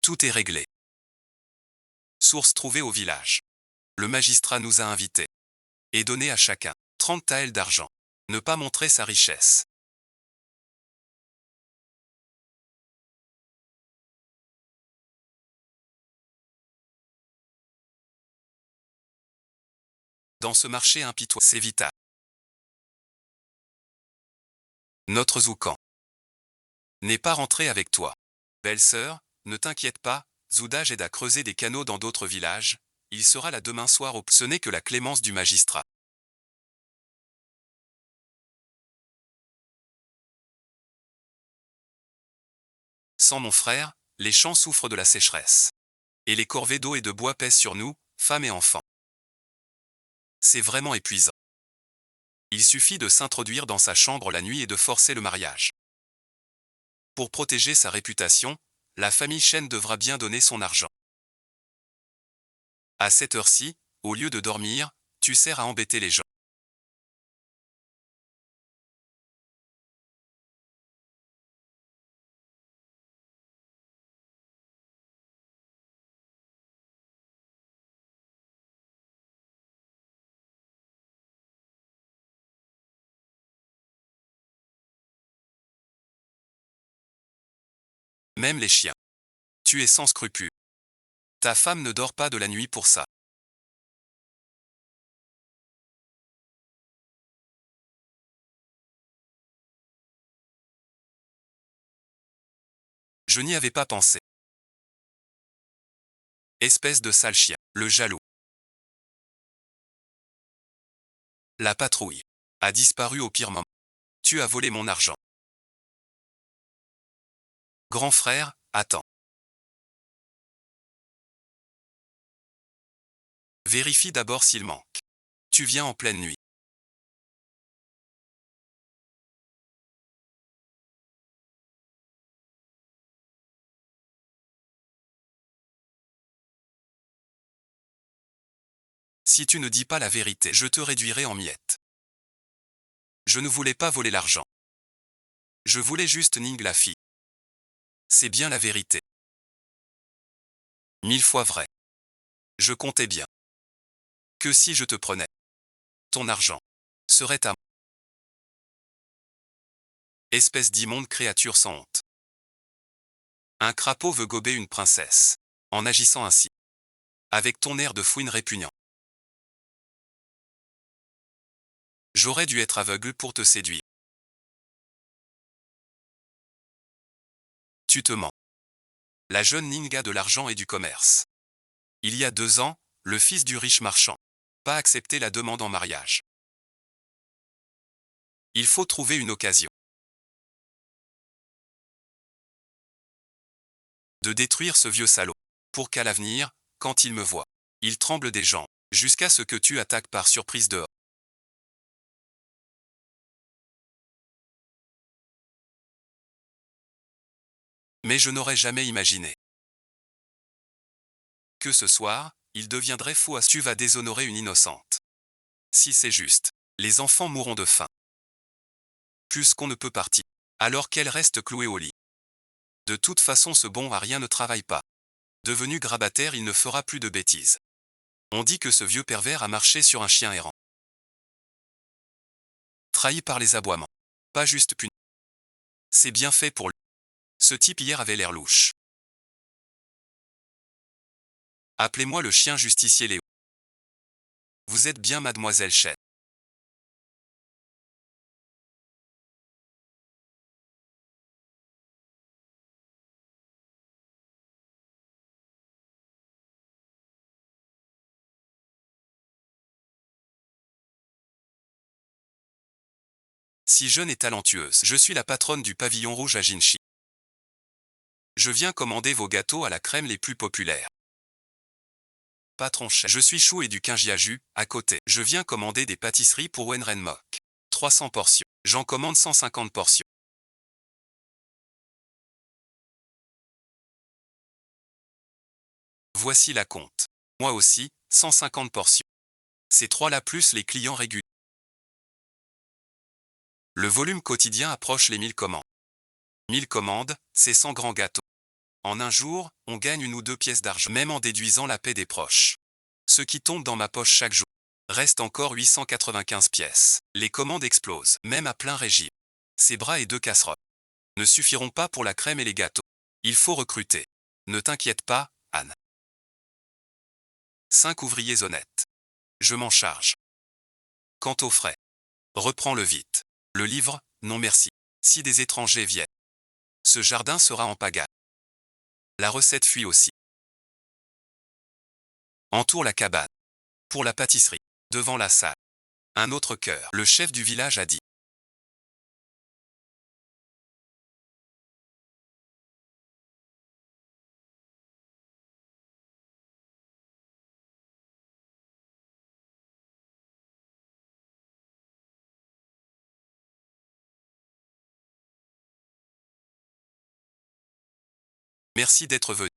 Tout est réglé. Source trouvée au village. Le magistrat nous a invités. Et donné à chacun 30 taels d'argent. Ne pas montrer sa richesse. Dans ce marché impitoyable, c'est vital. Notre Zoukan n'est pas rentré avec toi. Belle-sœur, ne t'inquiète pas, Zoudage aide à creuser des canaux dans d'autres villages. Il sera là demain soir au... Ce n'est que la clémence du magistrat. Sans mon frère, les champs souffrent de la sécheresse. Et les corvées d'eau et de bois pèsent sur nous, femmes et enfants. C'est vraiment épuisant. Il suffit de s'introduire dans sa chambre la nuit et de forcer le mariage. Pour protéger sa réputation, la famille Chen devra bien donner son argent. À cette heure-ci, au lieu de dormir, tu sers à embêter les gens. Même les chiens. Tu es sans scrupules. Ta femme ne dort pas de la nuit pour ça. Je n'y avais pas pensé. Espèce de sale chien. Le jaloux. La patrouille a disparu au pire moment. Tu as volé mon argent. Grand frère, attends. Vérifie d'abord s'il manque. Tu viens en pleine nuit. Si tu ne dis pas la vérité, je te réduirai en miettes. Je ne voulais pas voler l'argent. Je voulais juste Ning la fille. C'est bien la vérité. 1000 fois vrai. Je comptais bien. Que si je te prenais, ton argent serait à moi. Espèce d'immonde créature sans honte. Un crapaud veut gober une princesse. En agissant ainsi. Avec ton air de fouine répugnant. J'aurais dû être aveugle pour te séduire. Tu te mens. La jeune Ning a de l'argent et du commerce. Il y a 2 ans, le fils du riche marchand pas accepté la demande en mariage. Il faut trouver une occasion de détruire ce vieux salaud, pour qu'à l'avenir, quand il me voit, il tremble des jambes, jusqu'à ce que tu attaques par surprise dehors. Mais je n'aurais jamais imaginé que ce soir, il deviendrait fou tu vas déshonorer une innocente. Si c'est juste, les enfants mourront de faim. Plus qu'on ne peut partir. Alors qu'elle reste clouée au lit. De toute façon ce bon à rien ne travaille pas. Devenu grabataire il ne fera plus de bêtises. On dit que ce vieux pervers a marché sur un chien errant. Trahi par les aboiements. Pas juste puni. C'est bien fait pour lui. Ce type hier avait l'air louche. Appelez-moi le chien justicier Léo. Vous êtes bien mademoiselle Chen. Si jeune et talentueuse, je suis la patronne du pavillon rouge à Jinchi. Je viens commander vos gâteaux à la crème les plus populaires. Patron chef. Je suis Chou et du Kinjiaju, à côté. Je viens commander des pâtisseries pour Wenren Mok. 300 portions. J'en commande 150 portions. Voici la compte. Moi aussi, 150 portions. Ces trois-là plus les clients réguliers. Le volume quotidien approche les 1000 commandes. 1000 commandes, c'est 100 grands gâteaux. En un jour, on gagne 1 ou 2 pièces d'argent, même en déduisant la paix des proches. Ce qui tombe dans ma poche chaque jour. Reste encore 895 pièces. Les commandes explosent, même à plein régime. Ces bras et 2 casseroles ne suffiront pas pour la crème et les gâteaux. Il faut recruter. Ne t'inquiète pas, Anne. 5 ouvriers honnêtes. Je m'en charge. Quant aux frais, reprends-le vite. Le livre, non merci. Si des étrangers viennent, ce jardin sera en pagaille. La recette fuit aussi. Entoure la cabane. Pour la pâtisserie. Devant la salle. Un autre cœur. Le chef du village a dit. Merci d'être venu.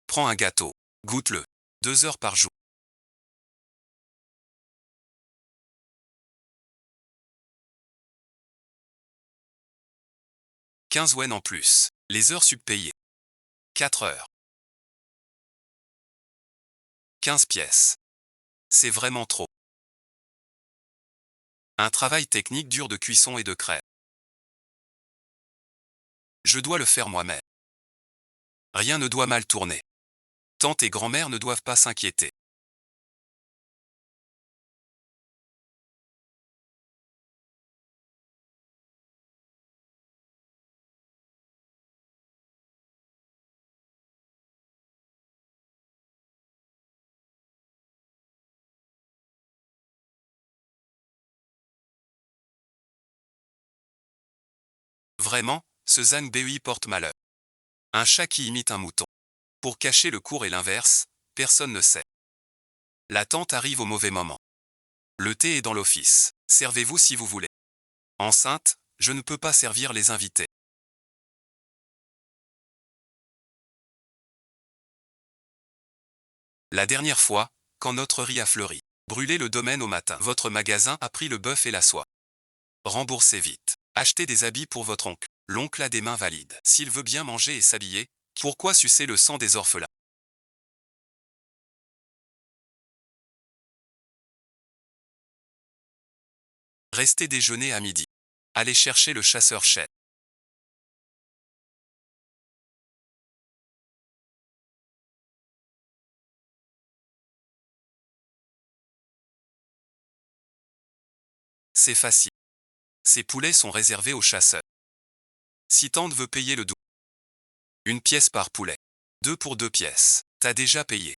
Prends un gâteau. Goûte-le. 2 heures par jour. 15 wen en plus. Les heures subpayées. 4 heures. 15 pièces. C'est vraiment trop. Un travail technique dur de cuisson et de crème. Je dois le faire moi-même. Rien ne doit mal tourner. Tante et grand-mère ne doivent pas s'inquiéter. Vraiment, ce Zhang Bei porte malheur. Un chat qui imite un mouton. Pour cacher le cours et l'inverse, personne ne sait. La tante arrive au mauvais moment. Le thé est dans l'office. Servez-vous si vous voulez. Enceinte, je ne peux pas servir les invités. La dernière fois, quand notre riz a fleuri, brûlez le domaine au matin. Votre magasin a pris le bœuf et la soie. Remboursez vite. Achetez des habits pour votre oncle. L'oncle a des mains valides. S'il veut bien manger et s'habiller, pourquoi sucer le sang des orphelins? Restez déjeuner à midi. Allez chercher le chasseur-chef. C'est facile. Ces poulets sont réservés aux chasseurs. Si tante veut payer le double. Une pièce par poulet. 2 pour 2 pièces. T'as déjà payé.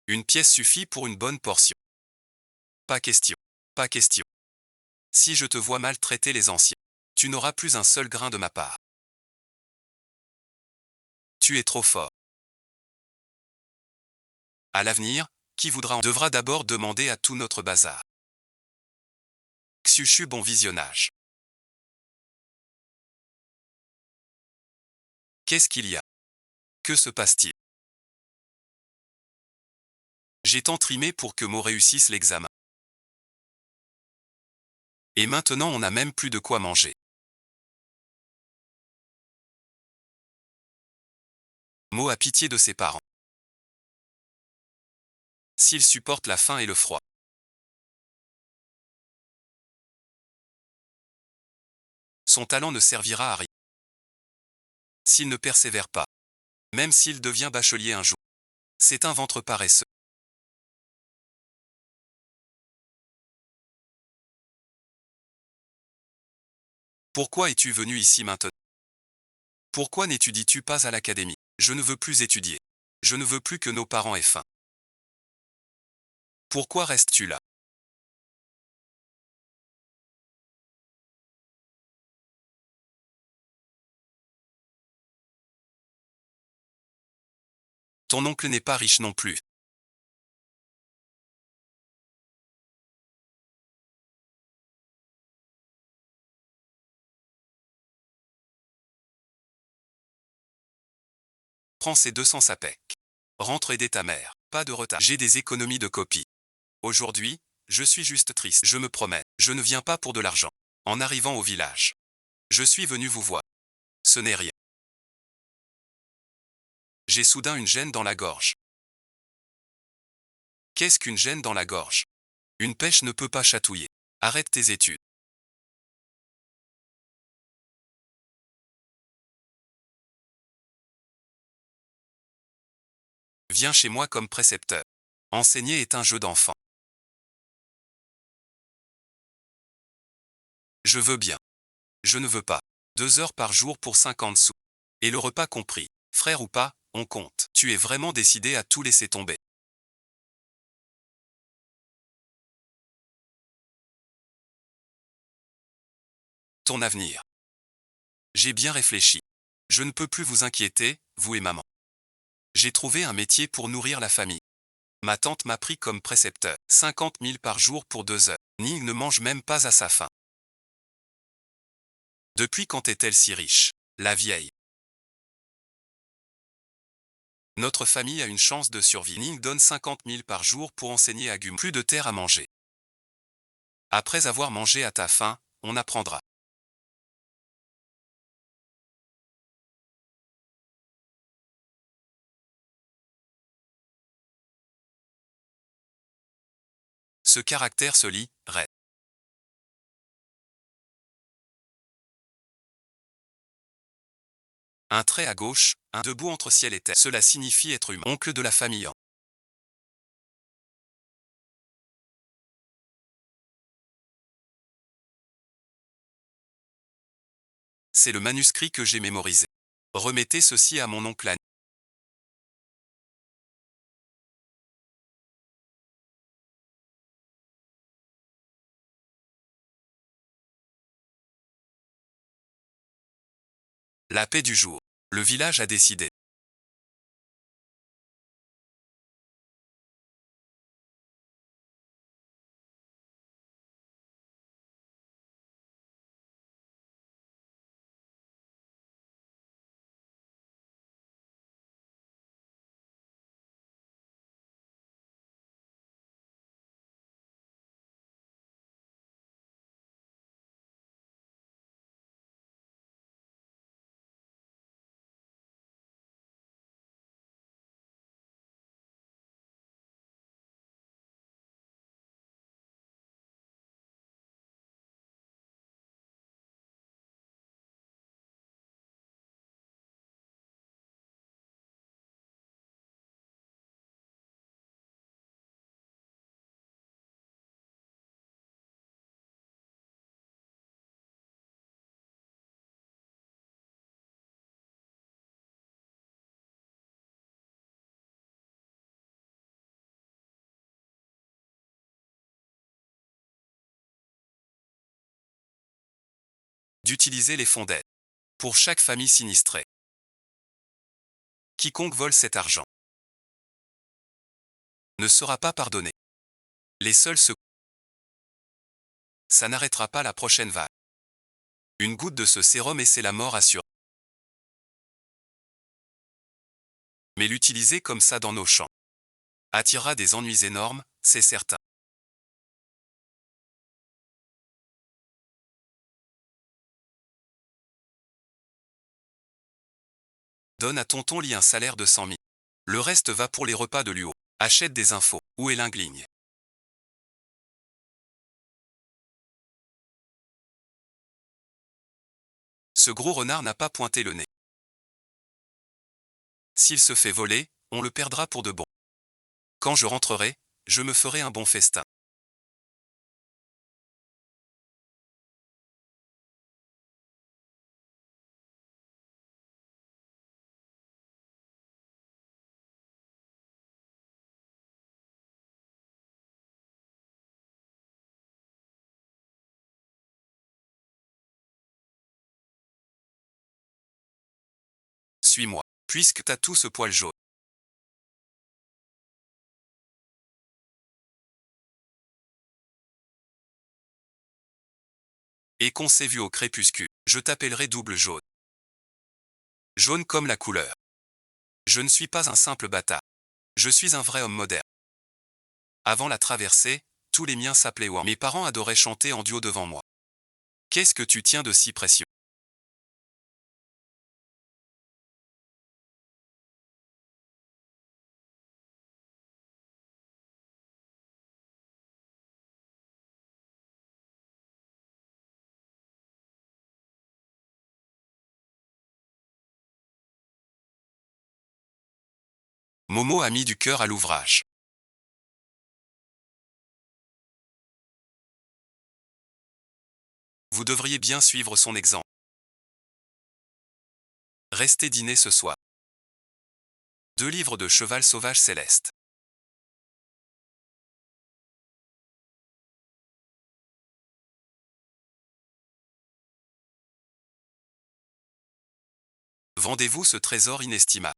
Une pièce suffit pour une bonne portion. Pas question. Pas question. Si je te vois maltraiter les anciens, tu n'auras plus un seul grain de ma part. Tu es trop fort. À l'avenir, qui voudra en devra d'abord demander à tout notre bazar. Xuchu, bon visionnage. Qu'est-ce qu'il y a? Que se passe-t-il? J'ai tant trimé pour que Mo réussisse l'examen. Et maintenant on n'a même plus de quoi manger. Mo a pitié de ses parents. S'il supporte la faim et le froid. Son talent ne servira à rien. S'il ne persévère pas. Même s'il devient bachelier un jour. C'est un ventre paresseux. Pourquoi es-tu venu ici maintenant? Pourquoi n'étudies-tu pas à l'académie? Je ne veux plus étudier. Je ne veux plus que nos parents aient faim. Pourquoi restes-tu là? Ton oncle n'est pas riche non plus. Prends ces 200 sapèques. Rentre aider ta mère. Pas de retard. J'ai des économies de copies. Aujourd'hui, je suis juste triste. Je me promets, je ne viens pas pour de l'argent. En arrivant au village, je suis venu vous voir. Ce n'est rien. J'ai soudain une gêne dans la gorge. Qu'est-ce qu'une gêne dans la gorge? Une pêche ne peut pas chatouiller. Arrête tes études. Viens chez moi comme précepteur. Enseigner est un jeu d'enfant. Je veux bien. Je ne veux pas. 2 heures par jour pour 50 sous. Et le repas compris. Frère ou pas, on compte. Tu es vraiment décidé à tout laisser tomber. Ton avenir. J'ai bien réfléchi. Je ne peux plus vous inquiéter, vous et maman. J'ai trouvé un métier pour nourrir la famille. Ma tante m'a pris comme précepteur. 50 000 par jour pour 2 heures. Ning ne mange même pas à sa faim. Depuis quand est-elle si riche? La vieille. Notre famille a une chance de survie. Ning donne 50 000 par jour pour enseigner à Gum. Plus de terre à manger. Après avoir mangé à ta faim, on apprendra. Ce caractère se lit, Ray. Un trait à gauche, un debout entre ciel et terre. Cela signifie être humain. Oncle de la famille. C'est le manuscrit que j'ai mémorisé. Remettez ceci à mon oncle Annie. La paix du jour. Le village a décidé d'utiliser les fonds d'aide pour chaque famille sinistrée. Quiconque vole cet argent ne sera pas pardonné. Les seuls secours, ça n'arrêtera pas la prochaine vague. Une goutte de ce sérum et c'est la mort assurée. Mais l'utiliser comme ça dans nos champs attirera des ennuis énormes, c'est certain. Donne à tonton Lee un salaire de 100 000. Le reste va pour les repas de l'UO. Achète des infos. Où est Lingligne? Ce gros renard n'a pas pointé le nez. S'il se fait voler, on le perdra pour de bon. Quand je rentrerai, je me ferai un bon festin. Suis-moi, puisque t'as tout ce poil jaune. Et qu'on s'est vu au crépuscule, je t'appellerai double jaune. Jaune comme la couleur. Je ne suis pas un simple bâtard. Je suis un vrai homme moderne. Avant la traversée, tous les miens s'appelaient Ouan. Mes parents adoraient chanter en duo devant moi. Qu'est-ce que tu tiens de si précieux? Momo a mis du cœur à l'ouvrage. Vous devriez bien suivre son exemple. Restez dîner ce soir. 2 livres de Cheval sauvage céleste. Vendez-vous ce trésor inestimable.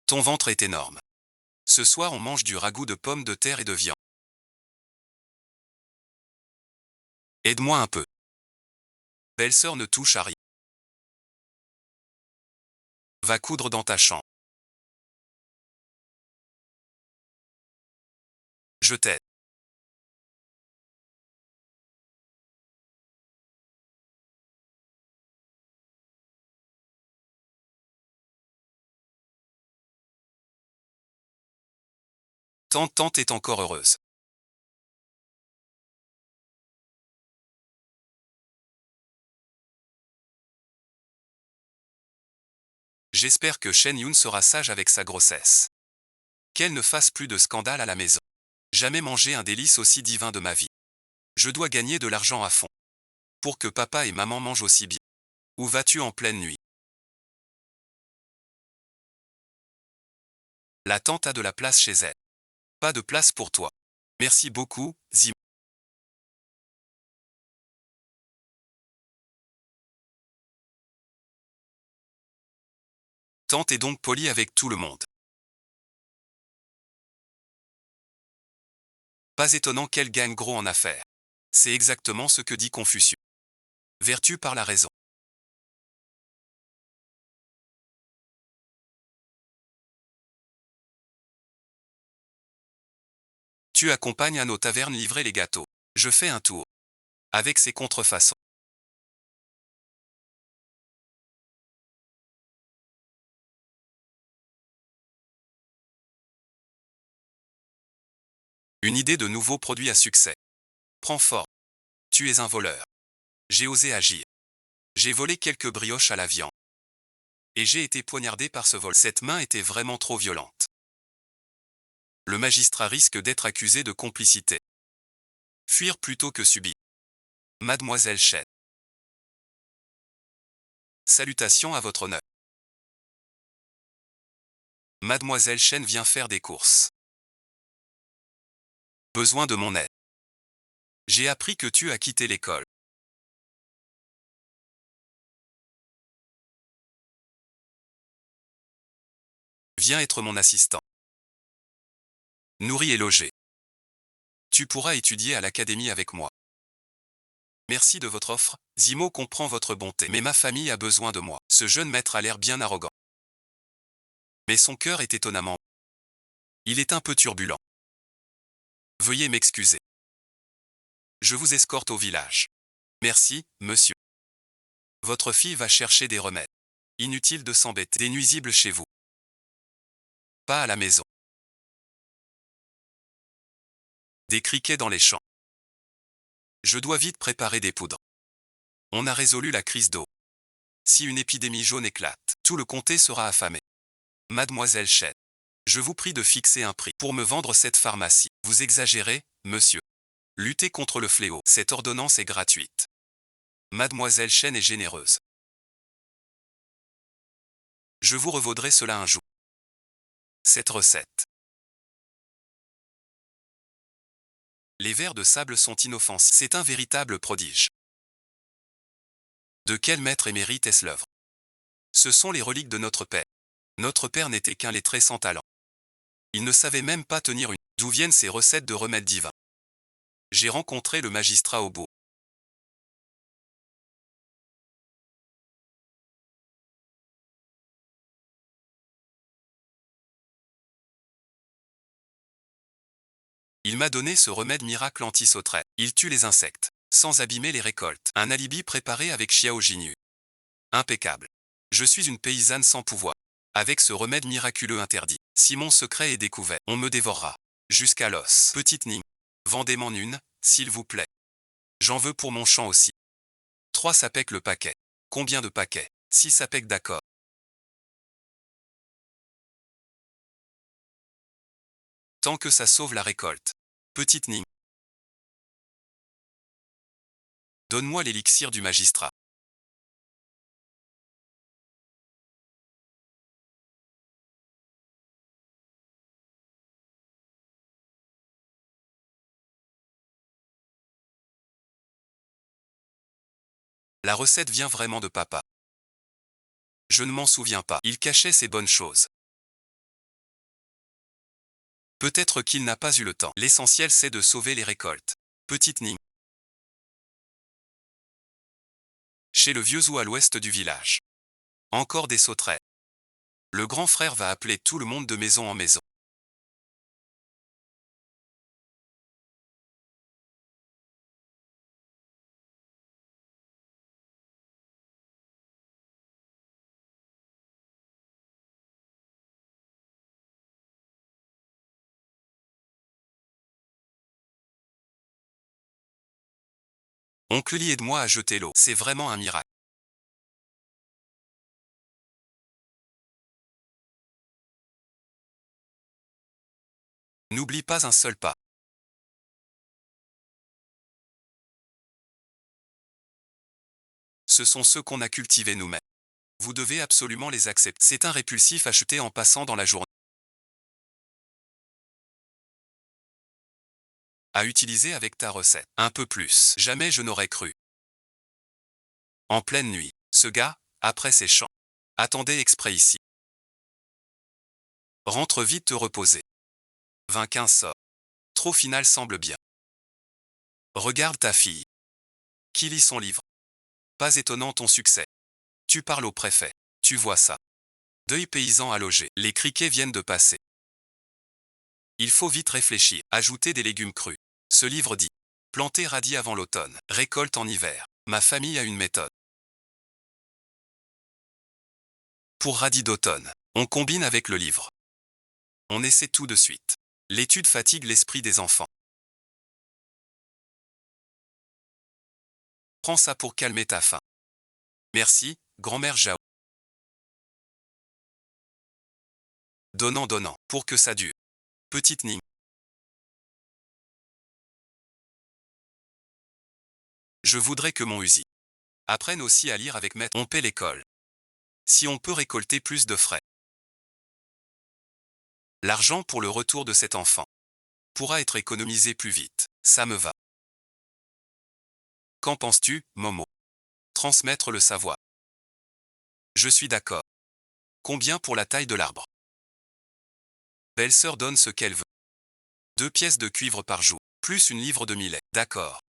Ton ventre est énorme. Ce soir on mange du ragoût de pommes de terre et de viande. Aide-moi un peu. Belle-sœur ne touche à rien. Va coudre dans ta chambre. Je t'aide. Tante est encore heureuse. J'espère que Shen Yun sera sage avec sa grossesse. Qu'elle ne fasse plus de scandale à la maison. Jamais mangé un délice aussi divin de ma vie. Je dois gagner de l'argent à fond. Pour que papa et maman mangent aussi bien. Où vas-tu en pleine nuit? La tante a de la place chez elle. Pas de place pour toi. Merci beaucoup, Zim. Tante est donc polie avec tout le monde. Pas étonnant qu'elle gagne gros en affaires. C'est exactement ce que dit Confucius. Vertu par la raison. Tu accompagnes à nos tavernes livrer les gâteaux. Je fais un tour. Avec ses contrefaçons. Une idée de nouveaux produits à succès. Prends fort. Tu es un voleur. J'ai osé agir. J'ai volé quelques brioches à la viande. Et j'ai été poignardé par ce vol. Cette main était vraiment trop violente. Le magistrat risque d'être accusé de complicité. Fuir plutôt que subir. Mademoiselle Chen. Salutations à votre honneur. Mademoiselle Chen vient faire des courses. Besoin de mon aide. J'ai appris que tu as quitté l'école. Viens être mon assistant. Nourri et logé. Tu pourras étudier à l'académie avec moi. Merci de votre offre, Zimo comprend votre bonté. Mais ma famille a besoin de moi. Ce jeune maître a l'air bien arrogant. Mais son cœur est étonnamment. Il est un peu turbulent. Veuillez m'excuser. Je vous escorte au village. Merci, monsieur. Votre fille va chercher des remèdes. Inutile de s'embêter. Des nuisibles chez vous. Pas à la maison. Des criquets dans les champs. Je dois vite préparer des poudres. On a résolu la crise d'eau. Si une épidémie jaune éclate, tout le comté sera affamé. Mademoiselle Chen, je vous prie de fixer un prix pour me vendre cette pharmacie. Vous exagérez, monsieur. Lutter contre le fléau, cette ordonnance est gratuite. Mademoiselle Chen est généreuse. Je vous revaudrai cela un jour. Cette recette. Les vers de sable sont inoffensifs. C'est un véritable prodige. De quel maître émérite est-ce l'œuvre? Ce sont les reliques de notre père. Notre père n'était qu'un lettré sans talent. Il ne savait même pas tenir une. D'où viennent ces recettes de remèdes divins? J'ai rencontré le magistrat au bout. Il m'a donné ce remède miracle anti-sauterelle. Il tue les insectes, sans abîmer les récoltes. Un alibi préparé avec Xiao Jinyu. Impeccable. Je suis une paysanne sans pouvoir. Avec ce remède miraculeux interdit, si mon secret est découvert, on me dévorera. Jusqu'à l'os. Petite Ning. Vendez-m'en une, s'il vous plaît. J'en veux pour mon champ aussi. 3 sapèques le paquet. Combien de paquets? 6 sapèques d'accord. Tant que ça sauve la récolte. Petite Ning. Donne-moi l'élixir du magistrat. La recette vient vraiment de papa. Je ne m'en souviens pas. Il cachait ces bonnes choses. Peut-être qu'il n'a pas eu le temps. L'essentiel c'est de sauver les récoltes. Petite Ning. Chez le vieux zoo à l'ouest du village. Encore des sauterelles. Le grand frère va appeler tout le monde de maison en maison. Oncle Lee aide-moi à jeter l'eau. C'est vraiment un miracle. N'oublie pas un seul pas. Ce sont ceux qu'on a cultivés nous-mêmes. Vous devez absolument les accepter. C'est un répulsif acheté en passant dans la journée. À utiliser avec ta recette. Un peu plus. Jamais je n'aurais cru. En pleine nuit. Ce gars, après ses chants. Attendez exprès ici. Rentre vite te reposer. 20-15 sort. Trop final semble bien. Regarde ta fille. Qui lit son livre. Pas étonnant ton succès. Tu parles au préfet. Tu vois ça. Deuil paysan à loger. Les criquets viennent de passer. Il faut vite réfléchir. Ajouter des légumes crus. Ce livre dit. Planter radis avant l'automne. Récolte en hiver. Ma famille a une méthode. Pour radis d'automne, on combine avec le livre. On essaie tout de suite. L'étude fatigue l'esprit des enfants. Prends ça pour calmer ta faim. Merci, grand-mère Jao. Donnant, pour que ça dure. Petite Ning. Je voudrais que mon Uzi apprenne aussi à lire avec maître. On paie l'école. Si on peut récolter plus de frais. L'argent pour le retour de cet enfant pourra être économisé plus vite. Ça me va. Qu'en penses-tu, Momo? Transmettre le savoir. Je suis d'accord. Combien pour la taille de l'arbre? Belle-sœur donne ce qu'elle veut. 2 pièces de cuivre par jour, plus une livre de millet. D'accord.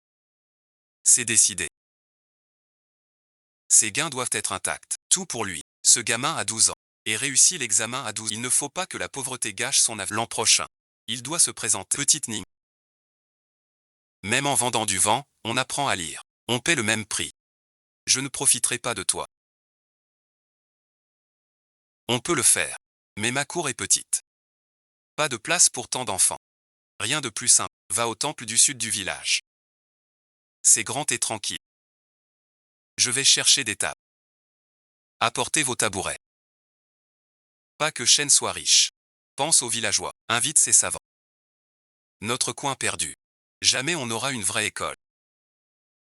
C'est décidé. Ses gains doivent être intacts. Tout pour lui. Ce gamin a 12 ans. Et réussit l'examen à 12. Il ne faut pas que la pauvreté gâche son avenir. L'an prochain. Il doit se présenter. Petite Ning. Même en vendant du vent, on apprend à lire. On paie le même prix. Je ne profiterai pas de toi. On peut le faire. Mais ma cour est petite. Pas de place pour tant d'enfants. Rien de plus simple. Va au temple du sud du village. C'est grand et tranquille. Je vais chercher des tables. Apportez vos tabourets. Pas que Shen soit riche. Pense aux villageois. Invite ses savants. Notre coin perdu. Jamais on n'aura une vraie école.